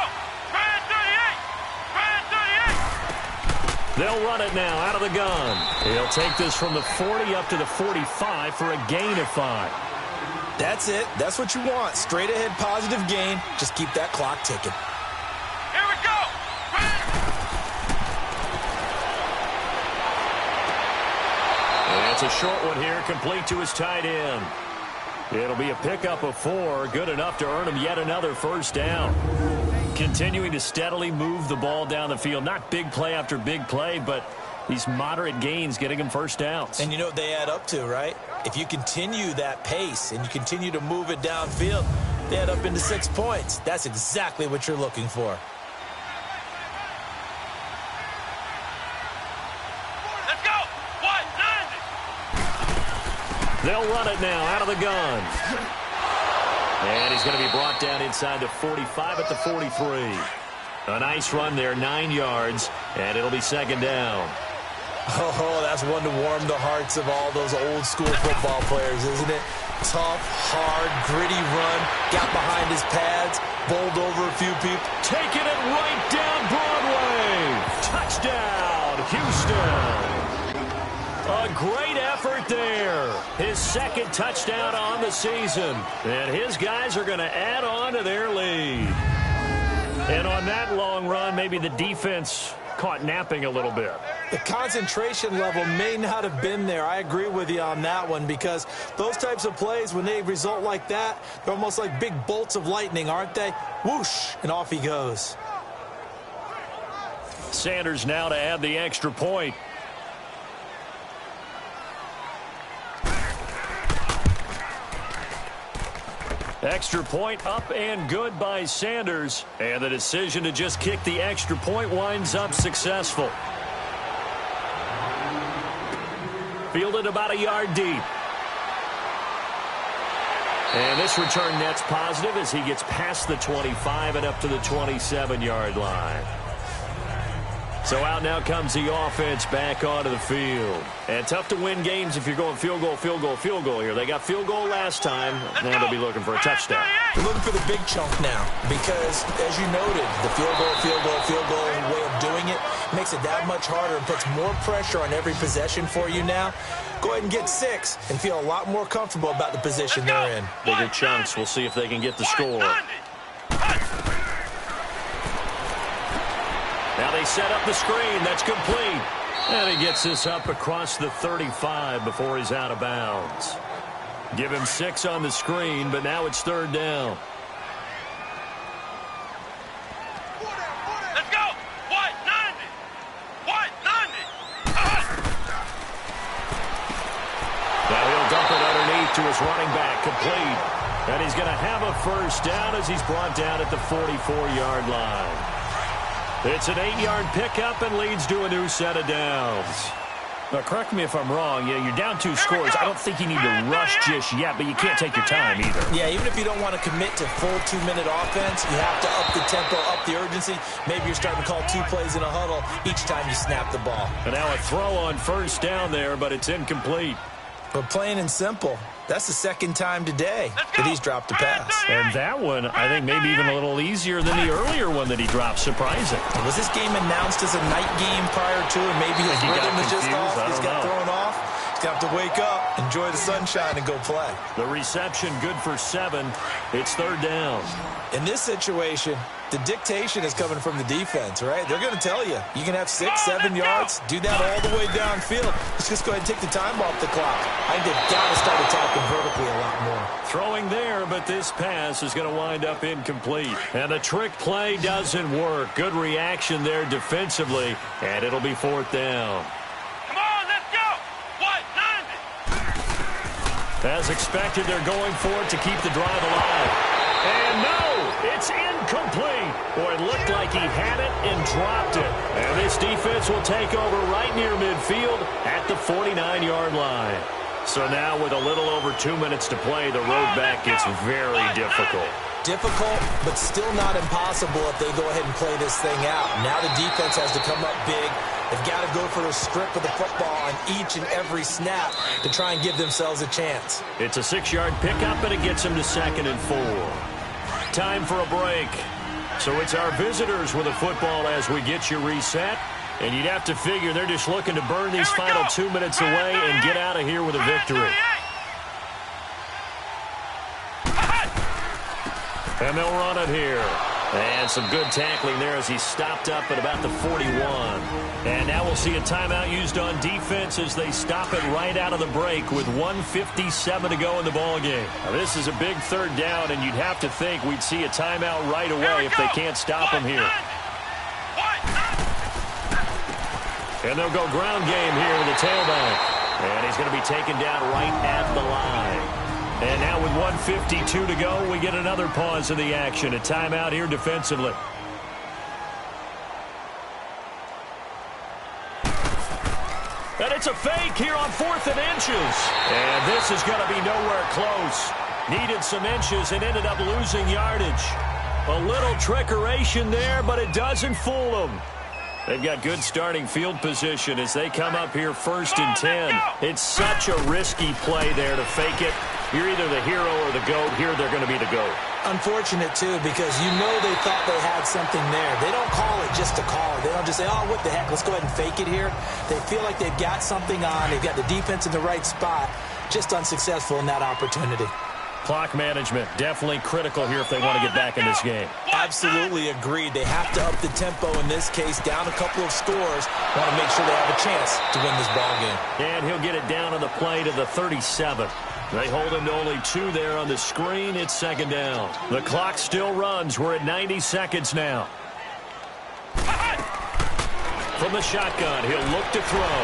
Brand 38. They'll run it now out of the gun. He'll take this from the 40 up to the 45 for a gain of 5. That's it. That's what you want. Straight ahead positive gain. Just keep that clock ticking. Here we go. It's a short one here, complete to his tight end. It'll be a pickup of 4, good enough to earn him yet another first down. Continuing to steadily move the ball down the field. Not big play after big play, but these moderate gains getting him first downs. And you know what they add up to, right? If you continue that pace and you continue to move it downfield, they add up into 6 points. That's exactly what you're looking for. Let's go. 190. They'll run it now out of the gun. And he's going to be brought down inside the 45 at the 43. A nice run there, 9 yards, and it'll be second down. Oh, that's one to warm the hearts of all those old school football players, isn't it? Tough, hard, gritty run, got behind his pads, bowled over a few people. Taking it right down Broadway. Touchdown, Houston. A great effort there. His second touchdown on the season. And his guys are going to add on to their lead. And on that long run, maybe the defense caught napping a little bit. The concentration level may not have been there. I agree with you on that one because those types of plays, when they result like that, they're almost like big bolts of lightning, aren't they? Whoosh, and off he goes. Sanders now to add the extra point. Extra point up and good by Sanders. And the decision to just kick the extra point winds up successful. Fielded about a yard deep. And this return net's positive as he gets past the 25 and up to the 27-yard line. So out now comes the offense back onto the field. And tough to win games if you're going field goal, field goal, field goal here. They got field goal last time. Now they'll be looking for a touchdown. They're looking for the big chunk now because, as you noted, the field goal way of doing it makes it that much harder and puts more pressure on every possession for you now. Go ahead and get 6 and feel a lot more comfortable about the position they're in. Bigger chunks. We'll see if they can get the score. Now they set up the screen. That's complete. And he gets this up across the 35 before he's out of bounds. Give him 6 on the screen, but now it's 3rd down. Let's go. White 90. White 90. Now he'll dump it underneath to his running back, complete. And he's going to have a first down as he's brought down at the 44-yard line. It's an 8-yard pickup and leads to a new set of downs. Now, correct me if I'm wrong. Yeah, you're down 2 scores. I don't think you need to rush just yet, but you can't take your time either. Yeah, even if you don't want to commit to full 2-minute offense, you have to up the tempo, up the urgency. Maybe you're starting to call 2 plays in a huddle each time you snap the ball. And now a throw on first down there, but it's incomplete. But plain and simple, that's the 2nd time today that he's dropped a pass. And that one, I think, maybe even a little easier than the earlier one that he dropped. Surprising. Was this game announced as a night game prior to, and maybe his rhythm is just off? He's got thrown off. He's going to have to wake up, enjoy the sunshine, and go play. The reception good for 7. It's 3rd down. In this situation, the dictation is coming from the defense, right? They're going to tell you, you can have 6, 7 yards, do that all the way downfield. Let's just go ahead and take the time off the clock. I think they've got to start attacking vertically a lot more. Throwing there, but this pass is going to wind up incomplete. And the trick play doesn't work. Good reaction there defensively, and it'll be 4th down. Come on, let's go. White 90. As expected, they're going for it to keep the drive alive. And no, it's incomplete. Boy, it looked like he had it and dropped it. And this defense will take over right near midfield at the 49-yard line. So now with a little over 2 minutes to play, the road back gets very difficult. Difficult, but still not impossible if they go ahead and play this thing out. Now the defense has to come up big. They've got to go for a strip of the football on each and every snap to try and give themselves a chance. It's a 6-yard pickup, and it gets them to 2nd and 4. Time for a break. So it's our visitors with the football as we get you reset. And you'd have to figure they're just looking to burn these final 2 minutes away and get out of here with a victory. And they'll run it here. And some good tackling there as he stopped up at about the 41. And now we'll see a timeout used on defense as they stop it right out of the break with 1:57 to go in the ballgame. Now this is a big 3rd down, and you'd have to think we'd see a timeout right away if they can't stop him here. And they'll go ground game here with the tailback. And he's going to be taken down right at the line. And now with 1:52 to go, we get another pause of the action. A timeout here defensively. And it's a fake here on 4th and inches. And this is going to be nowhere close. Needed some inches and ended up losing yardage. A little trickeration there, but it doesn't fool them. They've got good starting field position as they come up here 1st and 10. It's such a risky play there to fake it. You're either the hero or the GOAT. Here they're going to be the GOAT. Unfortunate, too, because you know they thought they had something there. They don't call it just to call it. They don't just say, oh, what the heck, let's go ahead and fake it here. They feel like they've got something on. They've got the defense in the right spot. Just unsuccessful in that opportunity. Clock management, definitely critical here if they want to get back in this game. Absolutely agreed. They have to up the tempo in this case, down a couple of scores. Want to make sure they have a chance to win this ball game. And he'll get it down on the play to the 37. They hold him to only 2 there on the screen. It's 2nd down. The clock still runs. We're at 90 seconds now. From the shotgun, he'll look to throw.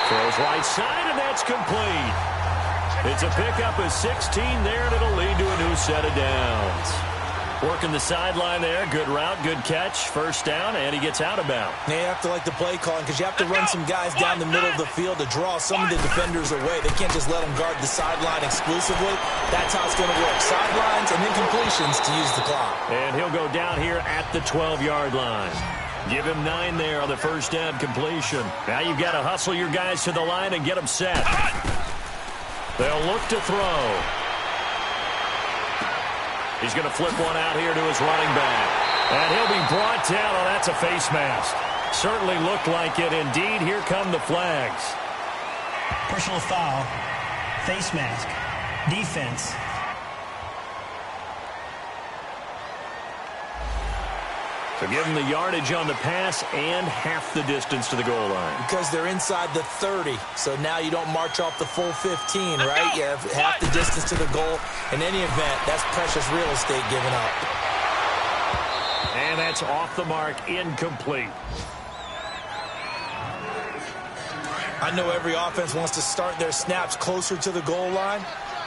Throws right side, and that's complete. It's a pickup of 16 there, and it'll lead to a new set of downs. Working the sideline there. Good route, good catch. First down, and he gets out of bounds. Now you have to like the play calling because you have to run some guys down the middle of the field to draw some of the defenders away. They can't just let them guard the sideline exclusively. That's how it's going to work. Sidelines and incompletions to use the clock. And he'll go down here at the 12-yard line. Give him 9 there on the first down completion. Now you've got to hustle your guys to the line and get them set. They'll look to throw. He's going to flip one out here to his running back. And he'll be brought down. Oh, that's a face mask. Certainly looked like it. Indeed, here come the flags. Personal foul. Face mask. Defense. So give them the yardage on the pass and half the distance to the goal line. Because they're inside the 30, so now you don't march off the full 15, right? You have half the distance to the goal. In any event, that's precious real estate given up. And that's off the mark, incomplete. I know every offense wants to start their snaps closer to the goal line,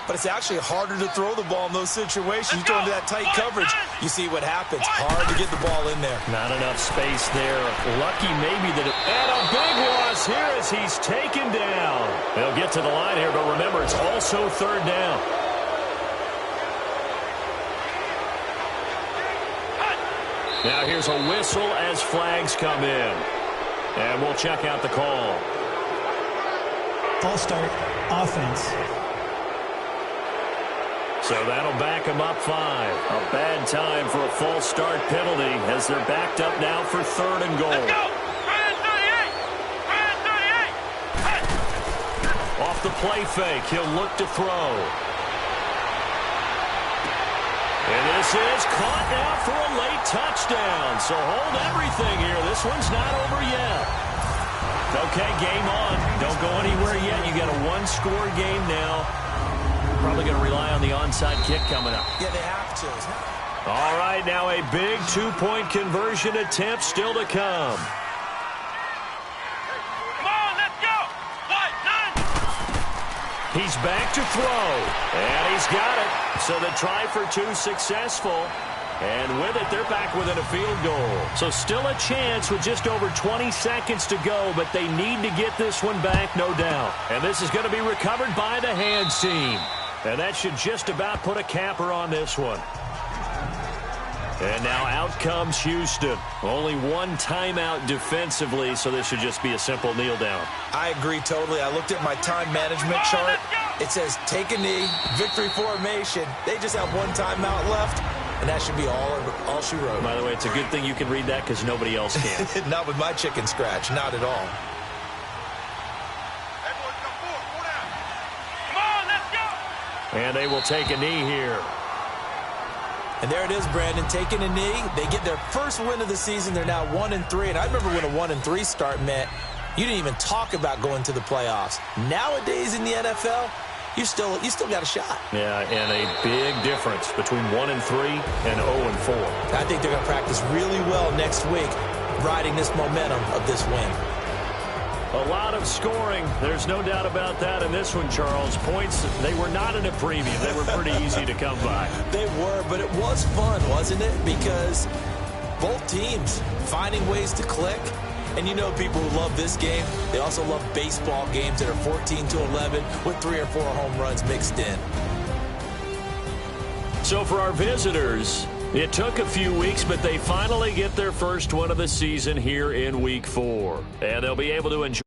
but it's actually harder to throw the ball in those situations. You throw into that tight coverage, you see what happens. Hard to get the ball in there. Not enough space there. Lucky maybe that and a big loss here as he's taken down. They'll get to the line here, but remember, it's also third down. Now here's a whistle as flags come in. And we'll check out the call. False start. Offense. So that'll back them up 5. A bad time for a false start penalty as they're backed up now for third and goal. Let's go! 38! Off the play fake, he'll look to throw. And this is caught now for a late touchdown. So hold everything here. This one's not over yet. Okay, game on. Don't go anywhere yet. You got a one-score game now. Probably going to rely on the onside kick coming up. Yeah, they have to. All right, now a big two-point conversion attempt still to come. Come on, let's go! 9! He's back to throw, and he's got it. So the try for 2 successful, and with it, they're back within a field goal. So still a chance with just over 20 seconds to go, but they need to get this one back, no doubt. And this is going to be recovered by the hands team. And that should just about put a capper on this one. And now out comes Houston. Only one timeout defensively, so this should just be a simple kneel down. I agree totally. I looked at my time management chart. It says take a knee, victory formation. They just have one timeout left, and that should be all she wrote. By the way, it's a good thing you can read that because nobody else can. Not with my chicken scratch. Not at all. And they will take a knee here. And there it is, Brandon, taking a knee. They get their first win of the season. They're now 1-3. And I remember when a 1-3 start meant you didn't even talk about going to the playoffs. Nowadays in the NFL, you still got a shot. Yeah, and a big difference between 1-3 and 0-4. I think they're going to practice really well next week, riding this momentum of this win. A lot of scoring. There's no doubt about that in this one, Charles. Points, they were not in a preview. They were pretty easy to come by. They were, but it was fun, wasn't it? Because both teams finding ways to click. And you know people who love this game, they also love baseball games that are 14-11 with 3 or 4 home runs mixed in. So for our visitors, it took a few weeks, but they finally get their first one of the season here in Week 4. And they'll be able to enjoy